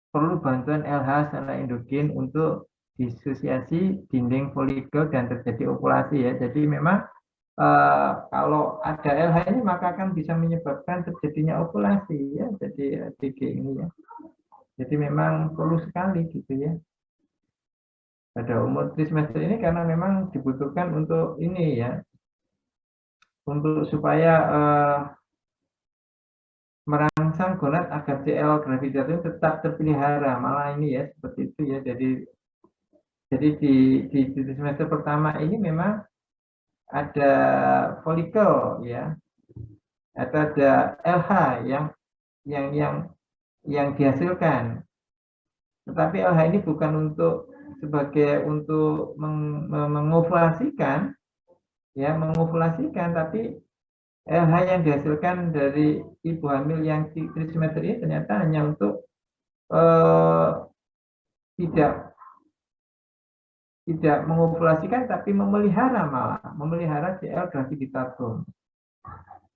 perlu bantuan LH secara endogen untuk disosiasi dinding folikel dan terjadi ovulasi ya. Jadi memang kalau ada LH ini maka akan bisa menyebabkan terjadinya ovulasi ya. Jadi HCG ini ya. Jadi memang perlu sekali gitu ya. Pada umur trimester ini karena memang dibutuhkan untuk ini ya. Untuk supaya merangsang gonad agar CL graviditatum tetap terpelihara. Malah ini ya seperti itu ya. Jadi di trimester pertama ini memang ada folikel ya. Atau ada LH yang dihasilkan. Tetapi LH ini bukan untuk mengovulasikan ya, tapi LH yang dihasilkan dari ibu hamil yang trimester ini ternyata hanya untuk tidak mengovulasikan tapi memelihara CL graviditatum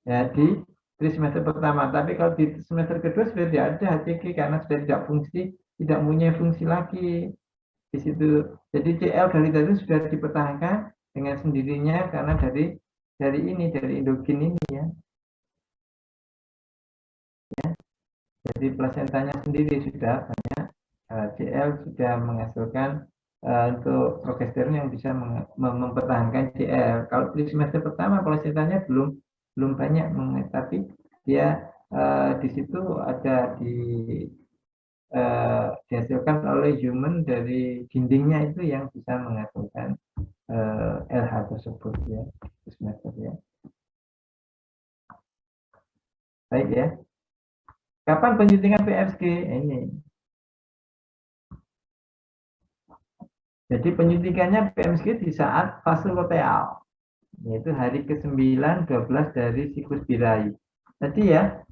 ya di trimester pertama. Tapi kalau di semester kedua sudah tidak ada HCG karena sudah tidak punya fungsi lagi di situ. Jadi CL graviditatum sudah dipertahankan dengan sendirinya karena dari endogen ini ya. Jadi plasentanya sendiri sudah banyak CL sudah menghasilkan untuk progesteron yang bisa mempertahankan CL. Kalau di semester pertama plasentanya belum banyak, tapi dia di situ ada dihasilkan oleh human dari dindingnya itu yang bisa menghasilkan LH tersebut ya, semester ya. Baik ya. Kapan penyuntikan PMSG? Ini. Jadi penyuntikannya PMSG di saat fase luteal, yaitu hari ke-9, 12 dari siklus birahi. Jadi ya,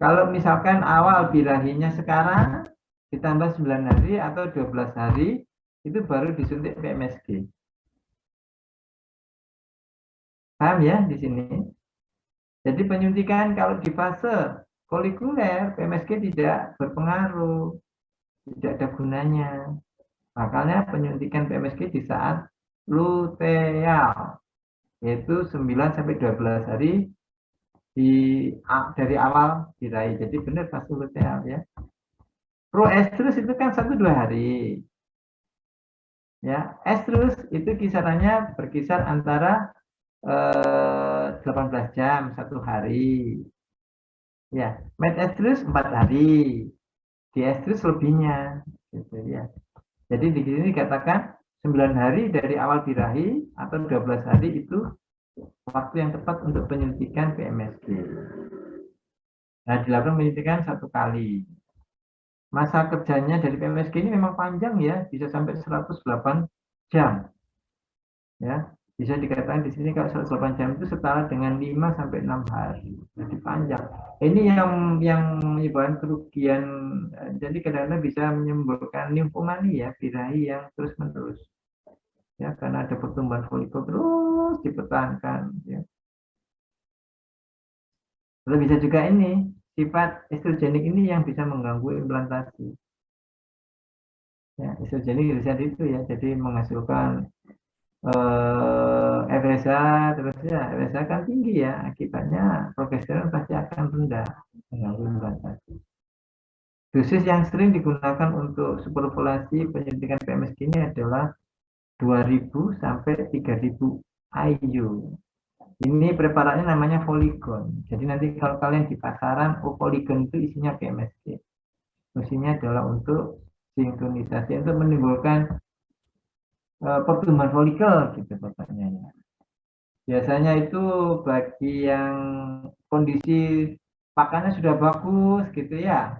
kalau misalkan awal birahinya sekarang ditambah 9 hari atau 12 hari, itu baru disuntik PMSG. Paham ya di sini? Jadi penyuntikan kalau di fase folikuler, PMSG tidak berpengaruh, tidak ada gunanya. Makanya penyuntikan PMSG di saat luteal, yaitu 9-12 hari dari awal diraih. Jadi benar fase luteal ya. Proestrus itu kan 1-2 hari. Ya, estrus itu kisarannya berkisar antara 18 jam 1 hari. Ya, med estrus 4 hari. Di estrus lebihnya gitu ya. Jadi di sini dikatakan 9 hari dari awal birahi atau 12 hari itu waktu yang tepat untuk penyuntikan PMSG. Nah, dilakukan penyuntikan 1 kali. Masa kerjanya dari PMSG ini memang panjang ya, bisa sampai 108 jam. Ya, bisa dikatakan di sini kalau 108 jam itu setara dengan 5-6 hari. Jadi panjang. Ini yang menyebabkan kerugian, jadi kadang-kadang bisa menimbulkan limfomani ya, birahi yang terus-menerus. Ya, karena ada pertumbuhan folikel terus dipertahankan ya. Lalu bisa juga ini sifat estrogenik ini yang bisa mengganggu implantasi. Ya, estrogenik bisa itu ya, jadi menghasilkan FSH terus ya, FSH kan tinggi ya, akibatnya progesteron pasti akan rendah, mengganggu implantasi. Dosis yang sering digunakan untuk superovulasi penyuntikan PMSG ini adalah 2000 sampai 3000 IU. Ini preparatnya namanya Foligon. Jadi nanti kalau kalian di pasaran, Foligon itu isinya PMSG. Fungsinya adalah untuk sinkronisasi, untuk menimbulkan pertumbuhan folikel gitu pokoknya ya. Biasanya itu bagi yang kondisi pakannya sudah bagus gitu ya,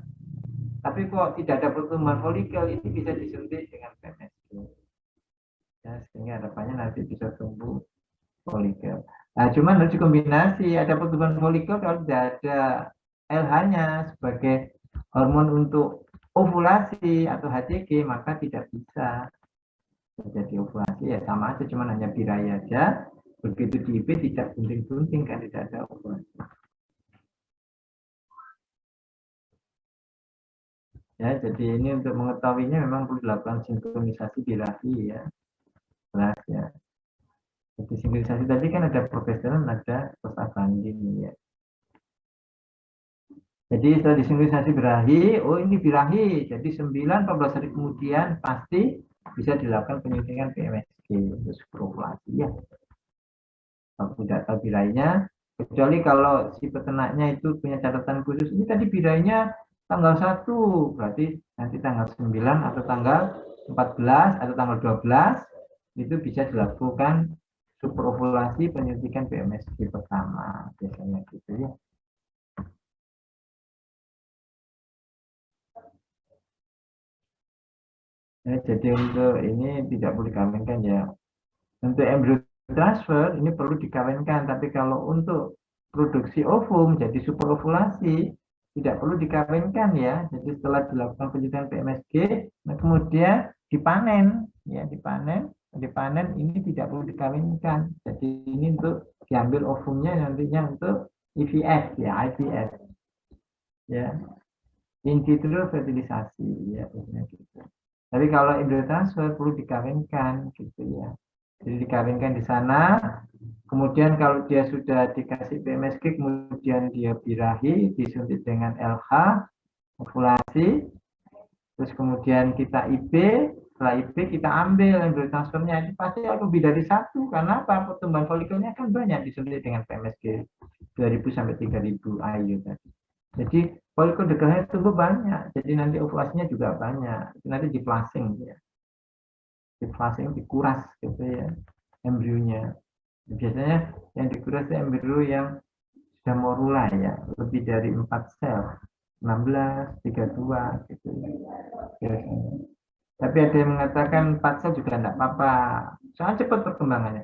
tapi kok tidak ada pertumbuhan folikel, ini bisa disuntik dengan PMSG. Ya, sehingga harapannya nanti bisa tumbuh folikel. Nah, cuman harus dikombinasi, ada pertumbuhan folikel kalau tidak ada LH-nya sebagai hormon untuk ovulasi atau HCG, maka tidak bisa terjadi ovulasi. Ya sama aja, cuman hanya birahi aja. Begitu di IP tidak bunting-bunting kan, tidak ada ovulasi. Ya, jadi ini untuk mengetahuinya memang perlu dilakukan sinkronisasi birahi ya. Jelas ya. Jadi sinkronisasi tadi kan ada progesteron, ada prostaglandin ya. Jadi setelah disinkronisasi birahi, oh ini birahi, jadi 9-14 hari kemudian pasti bisa dilakukan penyuntikan PMSG untuk superovulasi ya. Kalau tidak tahu birahinya, kecuali kalau si peternaknya itu punya catatan khusus, ini tadi birahinya tanggal 1, berarti nanti tanggal 9 atau tanggal 14 atau tanggal 12 itu bisa dilakukan superovulasi penyuntikan PMSG pertama, biasanya gitu ya. Ya, jadi untuk ini tidak perlu dikawinkan ya. Untuk embrio transfer ini perlu dikawinkan, tapi kalau untuk produksi ovum jadi superovulasi tidak perlu dikawinkan ya. Jadi setelah dilakukan penyuntikan PMSG, nah kemudian dipanen ya, dipanen ini tidak perlu dikawinkan. Jadi ini untuk diambil ovumnya nantinya untuk IVF ya, IVF ya, in vitro fertilisasi ya, gitu. Tapi kalau embryo transfer perlu dikawinkan gitu ya. Jadi dikawinkan di sana, kemudian kalau dia sudah dikasih PMSG, kemudian dia birahi, disuntik dengan LH, ovulasi, terus kemudian kita IB, setelah IB kita ambil embryo transfernya, itu pasti lebih dari 1, karena apa? Pertumbuhan folikelnya kan banyak disuntik dengan PMSG 2000 sampai 3000 IU tadi. Jadi folikel degelnya tumbuh banyak, jadi nanti ovulasinya juga banyak, nanti di flushing ya. Di flushing, dikuras gitu ya embrionya. Biasanya yang dikuras itu embrio yang sudah morula ya, lebih dari 4 sel, 16, 32 gitu ya. Biasanya. Tapi ada yang mengatakan 4 sel juga enggak apa-apa, sangat cepat perkembangannya.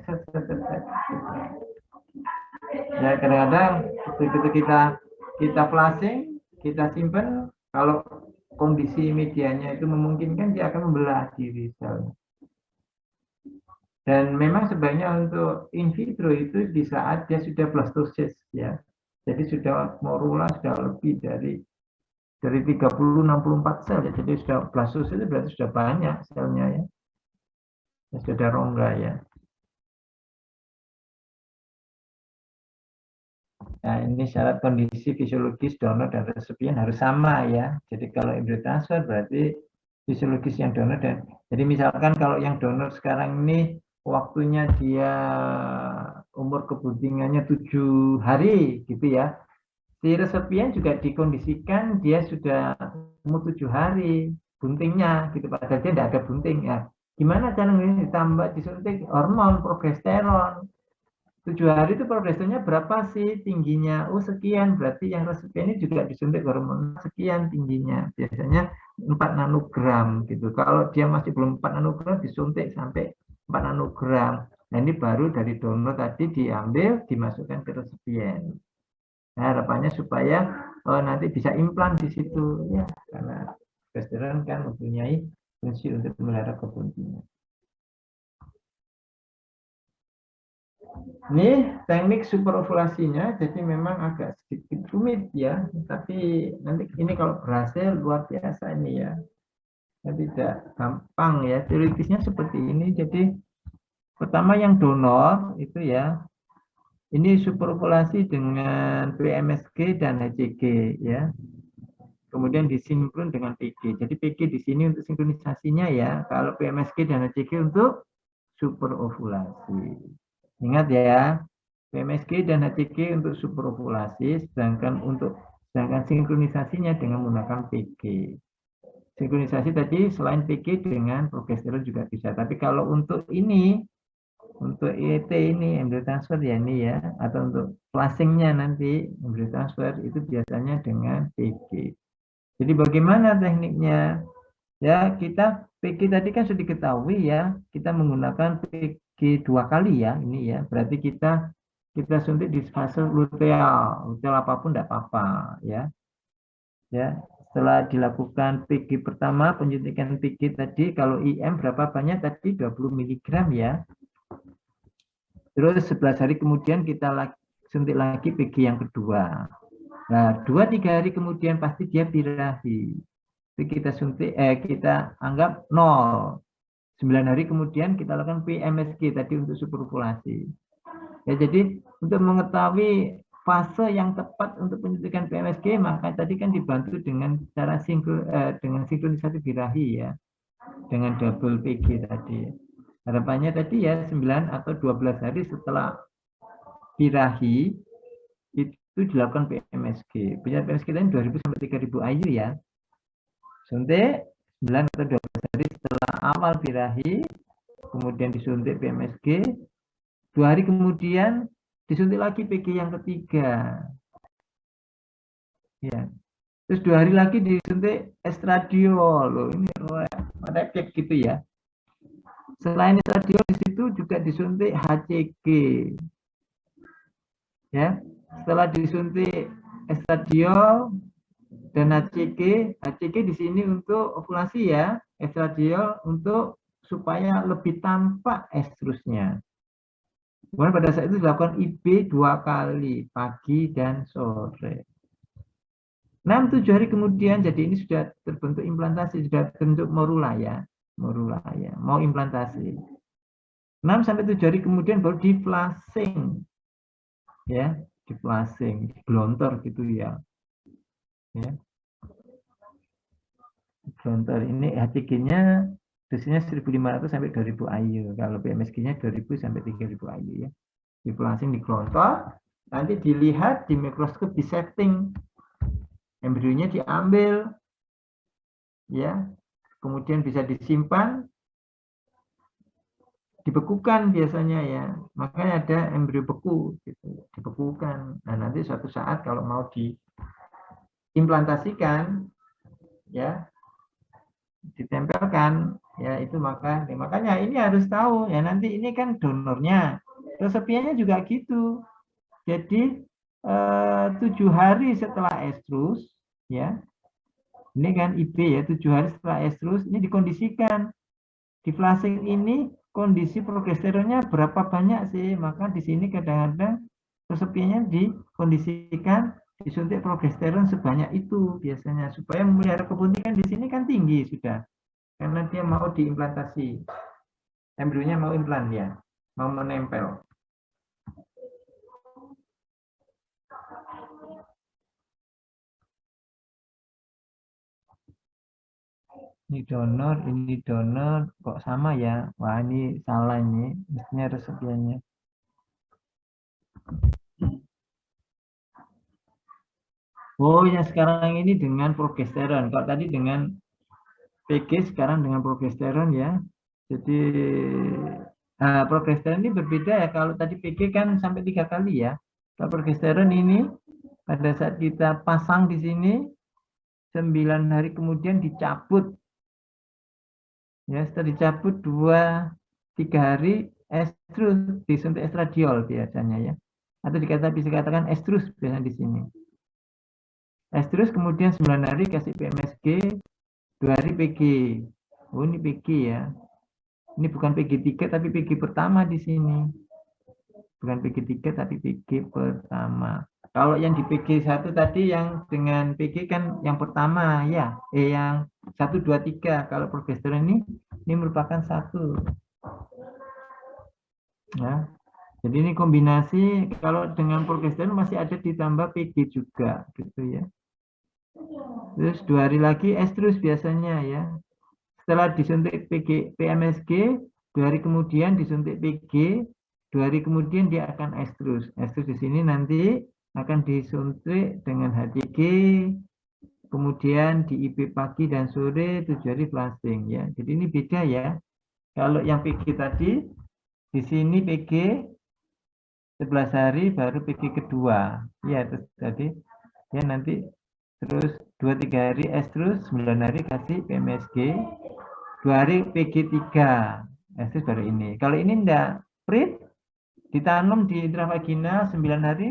Ya kadang-kadang begitu kita flushing, kita simpan, kalau kondisi medianya itu memungkinkan dia akan membelah diri sel. Dan memang sebaiknya untuk in vitro itu di saat dia sudah blastosis ya. Jadi sudah morula sudah lebih dari 30-64 sel ya. Jadi sudah blastosis itu berarti sudah banyak selnya ya. Sudah ada rongga ya. Nah, ini syarat kondisi fisiologis donor dan resipien harus sama ya. Jadi kalau embrio transfer berarti fisiologis yang donor dan jadi misalkan kalau yang donor sekarang ini waktunya dia umur kebuntingannya 7 hari gitu ya. Si resipien juga dikondisikan dia sudah umur 7 hari buntingnya gitu padahal dia tidak ada bunting ya. Gimana cara ini ditambah disuntik hormon progesteron 7 hari itu progresnya berapa sih tingginya? Oh sekian, berarti yang resipien ini juga disuntik hormon sekian tingginya. Biasanya 4 nanogram gitu. Kalau dia masih belum 4 nanogram disuntik sampai 4 nanogram. Nah ini baru dari donor tadi diambil, dimasukkan ke resipien. Nah harapannya supaya nanti bisa implan di situ ya, karena progesteron kan mempunyai fungsi untuk memelihara kebuntingan. Ini teknik superovulasinya, jadi memang agak sedikit rumit ya, tapi nanti ini kalau berhasil luar biasa ini ya. Tidak gampang ya, teoritisnya seperti ini. Jadi pertama yang donor itu ya, ini superovulasi dengan PMSG dan HCG ya. Kemudian disinkron dengan PG. Jadi PG di sini untuk sinkronisasinya ya, kalau PMSG dan HCG untuk superovulasi. Ingat ya, PMSG dan HCG untuk superovulasi, sedangkan sinkronisasinya dengan menggunakan PG. Sinkronisasi tadi selain PG dengan progesteron juga bisa. Tapi kalau untuk ini, untuk ET ini embryo transfer ya ini ya, atau untuk flushingnya nanti embryo transfer itu biasanya dengan PG. Jadi bagaimana tekniknya? Ya kita PG tadi kan sudah diketahui ya, kita menggunakan PG 2 kali ya ini ya. Berarti kita suntik di fase luteal apapun tidak apa-apa ya. Ya, setelah dilakukan PG pertama, penyuntikan PG tadi kalau IM berapa banyak tadi 20 mg ya. Terus 11 hari kemudian kita suntik lagi PG yang kedua. Nah, 2-3 hari kemudian pasti dia birahi. Itu kita suntik kita anggap 0. 9 hari kemudian kita lakukan PMSG tadi untuk superovulasi. Ya, jadi untuk mengetahui fase yang tepat untuk penyuntikan PMSG, maka tadi kan dibantu dengan cara dengan sinkronisasi birahi ya, dengan double PG tadi. Harapannya tadi ya 9 atau 12 hari setelah birahi itu dilakukan PMSG. PMSG tadi 2000 sampai 3000 IU ya. Suntik 9 atau 12 hari setelah awal birahi, kemudian disuntik PMSG, 2 hari kemudian disuntik lagi PG yang ketiga. Ya. Terus 2 hari lagi disuntik estradiol. Loh, ini repet gitu ya. Selain estradiol di situ juga disuntik HCG. Ya. Setelah disuntik estradiol dan HCG di sini untuk ovulasi ya, estradiol untuk supaya lebih tampak estrusnya. Kemudian pada saat itu dilakukan IB 2 kali, pagi dan sore. 6-7 hari kemudian, jadi ini sudah terbentuk implantasi, sudah terbentuk morula ya, mau implantasi. 6-7 hari kemudian baru di flushing, ya, di flushing, digelontor gitu ya. Gelontor ini HCG-nya dosisnya 1.500 sampai 2.000 IU. Kalau PMSG-nya 2.000 sampai 3.000 IU ya. Di flushing digelontor, nanti dilihat di mikroskop di setting. Embrionya diambil ya. Kemudian bisa disimpan, dibekukan biasanya ya. Makanya ada embrio beku gitu, dibekukan. Nah, nanti suatu saat kalau mau diimplantasikan ya, ditempelkan ya itu makanya ini harus tahu ya, nanti ini kan donornya, resepiannya juga gitu. Jadi 7 hari setelah estrus ya, ini kan IB ya, 7 hari setelah estrus ini dikondisikan di flushing ini kondisi progesteronnya berapa banyak sih? Maka di sini kadang-kadang resepinya dikondisikan disuntik progesteron sebanyak itu biasanya supaya memelihara kebun kan di sini kan tinggi sudah karena dia mau diimplantasi, embrionya mau implan ya, mau menempel. Ini donor, kok sama ya? Wah ini salah ini, mestinya resepiannya. Oh ya sekarang ini dengan progesteron. Kalau tadi dengan PG sekarang dengan progesteron ya. Jadi progesteron ini berbeda ya. Kalau tadi PG kan sampai 3 kali ya. Kalau progesteron ini pada saat kita pasang di sini 9 hari kemudian dicabut. Ya, setelah dicabut 2-3 hari estrus disuntik estradiol biasanya ya. Atau bisa dikatakan estrus biasanya di sini. Estrus kemudian 9 hari kasih PMSG, 2 hari PG. Oh ini PG ya. Ini bukan PG3 tapi PG pertama di sini. Bukan PG3 tapi PG pertama. Kalau yang di PG1 tadi yang dengan PG kan yang pertama ya. Yang 1, 2, 3. Kalau progesteron ini merupakan 1. Ya. Jadi ini kombinasi kalau dengan progesteron masih ada ditambah PG juga gitu ya. Terus 2 hari lagi estrus biasanya ya. Setelah disuntik PMSG, 2 hari kemudian disuntik PG, 2 hari kemudian dia akan estrus. Estrus di sini nanti akan disuntik dengan HCG, kemudian di IB pagi dan sore 7 hari fasting ya. Jadi ini beda ya. Kalau yang PG tadi, di sini PG 11 hari baru PG kedua. Ya, terus tadi ya nanti terus 2-3 hari estrus, 9 hari kasih PMSG, 2 hari PG3 estrus baru ini. Kalau ini enggak, prit ditanam di intravaginal 9 hari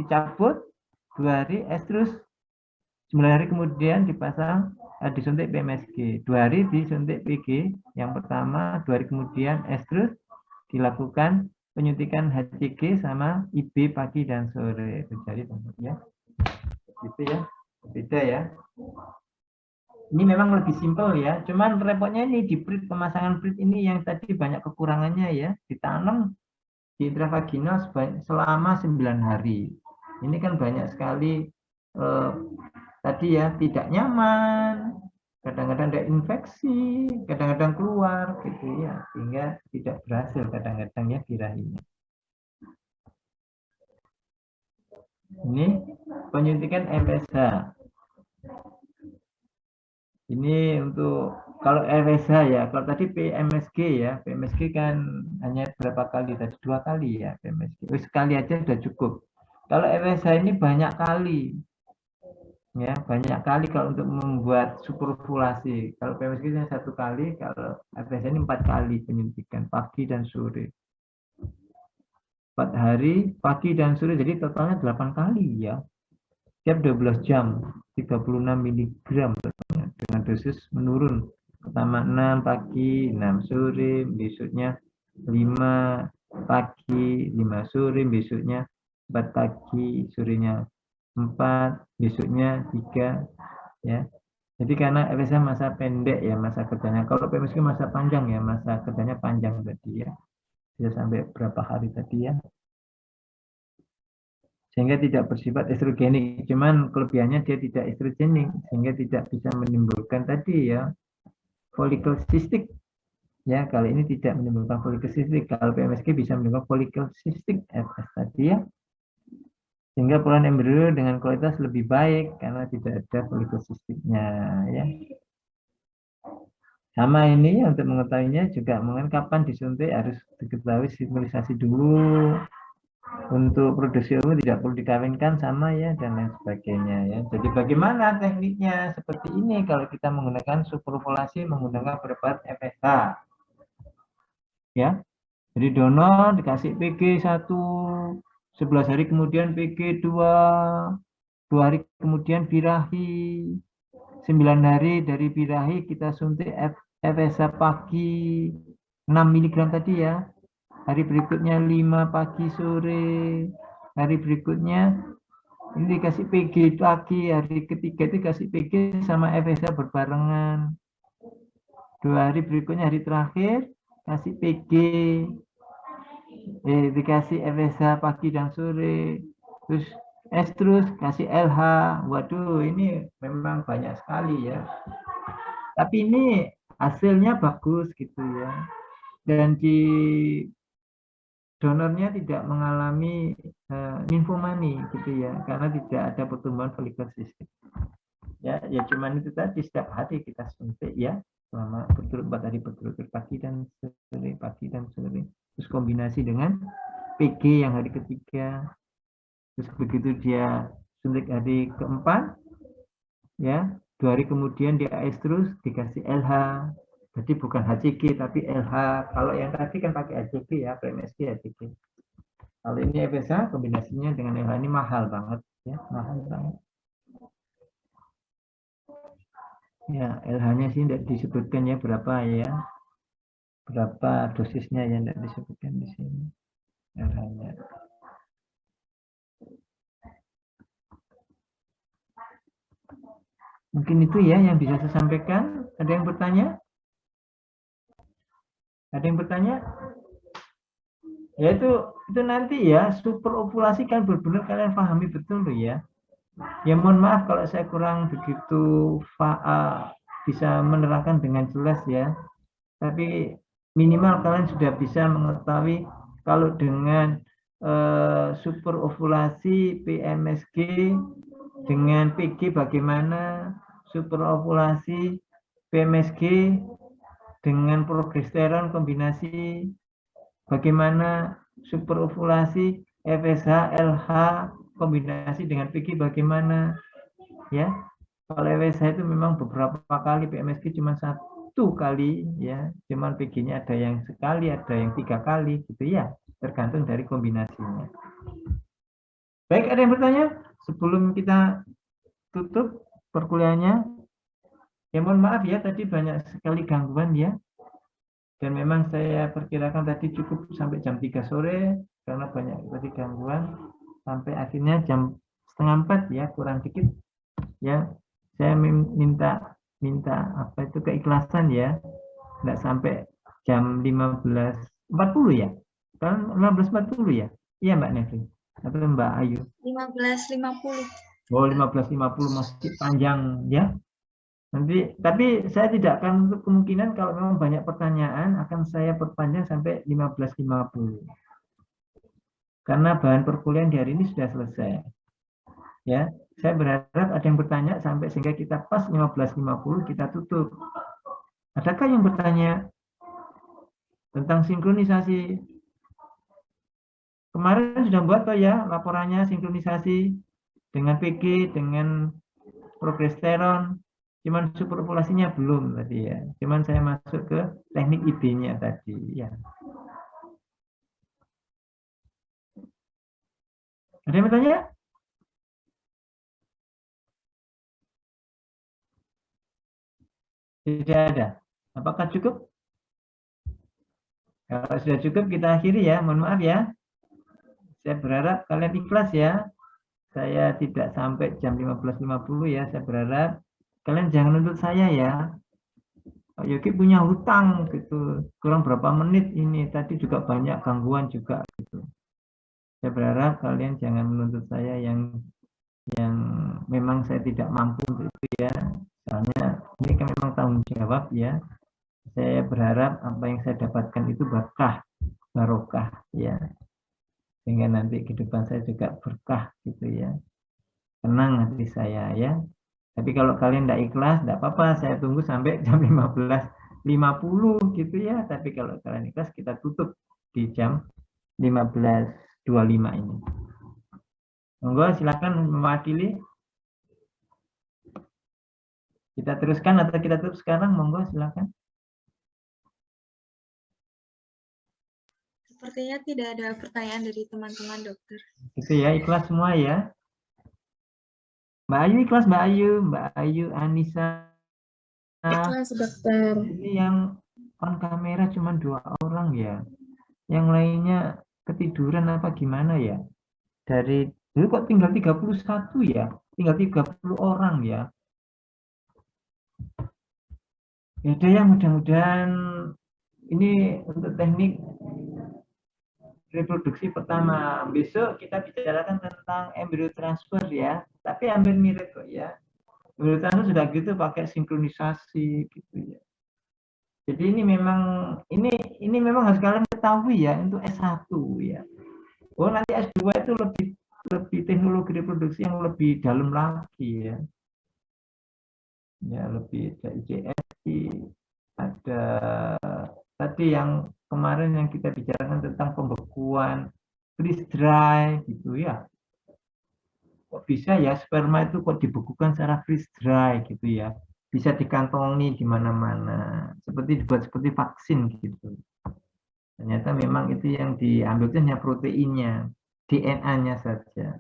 dicabut, 2 hari estrus, 9 hari kemudian dipasang disuntik PMSG, 2 hari disuntik PG yang pertama, 2 hari kemudian estrus dilakukan penyuntikan HCG sama IB pagi dan sore. Jadi ya. Gitu ya. Beda ya. Ini memang lebih simpel ya, cuman repotnya ini di prit, pemasangan prit ini yang tadi banyak kekurangannya ya, ditanam di intravaginal selama 9 hari. Ini kan banyak sekali tadi ya tidak nyaman, kadang-kadang ada infeksi, kadang-kadang keluar gitu ya, sehingga tidak berhasil kadang-kadang ya birahinya. Ini penyuntikan FSH. Ini untuk kalau FSH ya, kalau tadi PMSG ya, PMSG kan hanya berapa kali tadi? 2 kali ya PMSG. Sekali aja sudah cukup. Kalau FSH ini banyak kali, ya banyak kali kalau untuk membuat superovulasi. Kalau PMSG hanya 1 kali, kalau FSH ini 4 kali penyuntikan pagi dan sore. 4 hari pagi dan sore, jadi totalnya 8 kali ya. Tiap 12 jam, 36 mg dengan dosis menurun. Pertama 6 pagi, 6 sore, besoknya 5 pagi, 5 sore, besoknya 4 pagi, sorenya 4, besoknya 3 ya. Jadi karena FSH masa pendek ya masa kerjanya. Kalau PMSG masa panjang ya, masa kerjanya panjang tadi ya. Bisa sampai berapa hari tadi ya. Sehingga tidak bersifat estrogenik. Cuman kelebihannya dia tidak estrogenik, sehingga tidak bisa menimbulkan tadi ya folikel sistik. Ya, kali ini tidak menimbulkan folikel sistik. Kalau PMSG bisa menimbulkan folikel sistik FS tadi ya. Sehingga peluang embrio dengan kualitas lebih baik karena tidak ada folikel sistiknya ya. Sama ini untuk mengetahuinya juga mengenai kapan disuntik harus diketahui stimulasi dulu. Untuk produksi ungu tidak perlu dikawinkan sama ya dan lain sebagainya ya. Jadi bagaimana tekniknya seperti ini kalau kita menggunakan superovulasi menggunakan preparat FSH. Ya. Jadi donor dikasih PG 1, 11 hari kemudian PG 2, 2 hari kemudian birahi, 9 hari dari birahi kita suntik FSH pagi, miligram tadi ya. Hari berikutnya 5 pagi sore. Hari berikutnya ini dikasih PG pagi. Hari ketiga itu kasih PG sama FSH berbarengan. 2 hari berikutnya hari terakhir kasih PG. Dikasih FSH pagi dan sore. Terus terus kasih LH. Waduh, ini memang banyak sekali ya. Tapi ini hasilnya bagus gitu ya. Dan di donornya tidak mengalami nymphomani gitu ya, karena tidak ada pertumbuhan folikel sistik. Ya cuman itu tadi, setiap hari kita suntik ya, selama 4 hari berturut-turut pagi dan sore. Terus kombinasi dengan PG yang hari ketiga. Terus begitu dia suntik hari keempat, ya 2 hari kemudian dia AS terus dikasih LH. Jadi bukan HCG tapi LH. Kalau yang tadi kan pakai HCG ya, PMSG HCG. Kalau ini FSH kombinasinya dengan LH ini mahal banget ya, mahal banget. Ya, LH-nya sih tidak disebutkan ya berapa ya. Berapa dosisnya yang tidak disebutkan di sini. LH-nya. Mungkin itu ya yang bisa saya sampaikan. Ada yang bertanya? Ada yang bertanya? Ya itu nanti ya, super ovulasi kan benar-benar kalian pahami betul loh ya. Ya mohon maaf kalau saya kurang begitu bisa menerangkan dengan jelas ya. Tapi minimal kalian sudah bisa mengetahui kalau dengan super ovulasi PMSG dengan PG bagaimana, super ovulasi PMSG dengan progesteron kombinasi bagaimana, super ovulasi FSH LH kombinasi dengan PG bagaimana ya. Kalau FSH itu memang beberapa kali, PMSG cuma 1 kali ya, cuman PG-nya ada yang sekali, ada yang 3 kali gitu ya, tergantung dari kombinasinya. Baik, ada yang bertanya sebelum kita tutup perkuliahannya? Ya mohon maaf ya, tadi banyak sekali gangguan ya, dan memang saya perkirakan tadi cukup sampai jam 3 sore karena banyak tadi gangguan, sampai akhirnya jam 3:30 ya, kurang dikit ya. Saya minta apa itu keikhlasan ya, nggak sampai jam 15.40 ya, kan 15.40 ya, iya Mbak Nevi atau Mbak Ayu? 15.50. Oh 15.50 masih panjang ya. Nanti tapi saya tidak akan untuk kemungkinan kalau memang banyak pertanyaan akan saya perpanjang sampai 15.50 karena bahan perkuliahan di hari ini sudah selesai ya. Saya berharap ada yang bertanya sampai sehingga kita pas 15.50 kita tutup. Adakah yang bertanya tentang sinkronisasi? Kemarin sudah buat toh ya laporannya sinkronisasi dengan PG, dengan progesteron. Cuman super populasinya belum tadi ya. Cuman saya masuk ke teknik ID-nya tadi ya. Ada yang bertanya? Tidak ada. Apakah cukup? Kalau sudah cukup kita akhiri ya. Mohon maaf ya. Saya berharap kalian ikhlas ya. Saya tidak sampai jam 15.50 ya. Saya berharap kalian jangan nuntut saya ya. Pak Yogi punya hutang gitu. Kurang berapa menit ini. Tadi juga banyak gangguan juga gitu. Saya berharap kalian jangan menuntut saya yang memang saya tidak mampu untuk itu ya. Soalnya ini kan memang tanggung jawab ya. Saya berharap apa yang saya dapatkan itu barokah ya. Sehingga nanti kehidupan saya juga berkah gitu ya. Tenang hati saya ya. Tapi kalau kalian tidak ikhlas, tidak apa-apa. Saya tunggu sampai jam 15.50 gitu ya. Tapi kalau kalian ikhlas, kita tutup di jam 15.25 ini. Monggo silakan mewakili. Kita teruskan atau kita tutup sekarang? Monggo silakan. Sepertinya tidak ada pertanyaan dari teman-teman dokter. Itu ya, ikhlas semua ya. Mbak Ayu ikhlas, Mbak Ayu Anissa. Ikhlas dokter. Ini yang on kamera cuma 2 orang ya. Yang lainnya ketiduran apa gimana ya? Dari dulu kok tinggal 31 ya? Tinggal 30 orang ya. Ya udah ya, mudah-mudahan ini untuk teknik reproduksi pertama. Besok kita bicarakan tentang embrio transfer ya. Tapi hampir mirip kok ya. Embrio transfer sudah gitu pakai sinkronisasi gitu ya. Jadi ini memang harus kalian ketahui ya untuk S1 ya. Oh, nanti S2 itu lebih teknologi reproduksi yang lebih dalam lagi ya. Ya, lebih ada ICSI, ada tadi yang kemarin yang kita bicarakan tentang pembekuan, freeze dry gitu ya. Kok bisa ya sperma itu kok dibekukan secara freeze dry gitu ya. Bisa dikantongi di mana-mana, seperti dibuat seperti vaksin gitu. Ternyata memang itu yang diambil itu hanya proteinnya, DNA-nya saja.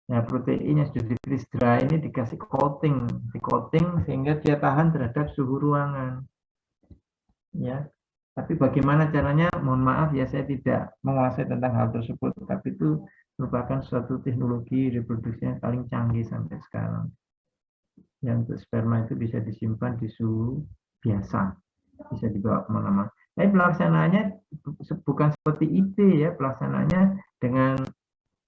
Nah, proteinnya sudah di freeze dry ini dikasih coating, di coating sehingga dia tahan terhadap suhu ruangan. Ya, tapi bagaimana caranya? Mohon maaf ya, saya tidak menguasai tentang hal tersebut, tapi itu merupakan suatu teknologi reproduksi yang paling canggih sampai sekarang. Yang untuk sperma itu bisa disimpan di suhu biasa, bisa dibawa kemana-mana. Tapi pelaksanaannya bukan seperti itu ya, pelaksanaannya dengan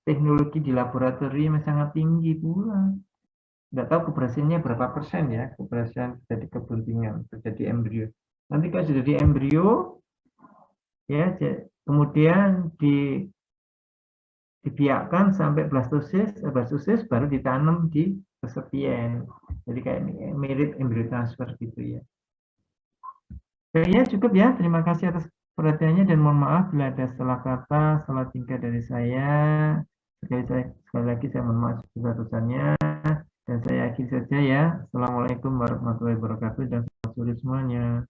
teknologi di laboratorium yang sangat tinggi pula. Nggak tahu keberhasilannya berapa persen ya, keberhasilan terjadi kebuntingan, terjadi embrio. Nanti kalau sudah di embrio, ya kemudian dibiarkan sampai blastosis baru ditanam di resepien. Jadi kayak mirip embrio transfer gitu ya. Kayaknya cukup ya. Terima kasih atas perhatiannya dan mohon maaf bila ada salah kata, salah tingkah dari saya. Sekali lagi saya mohon maaf sebesar-besarnya dan saya akhiri saja ya. Assalamualaikum warahmatullahi wabarakatuh dan selamat sore semuanya.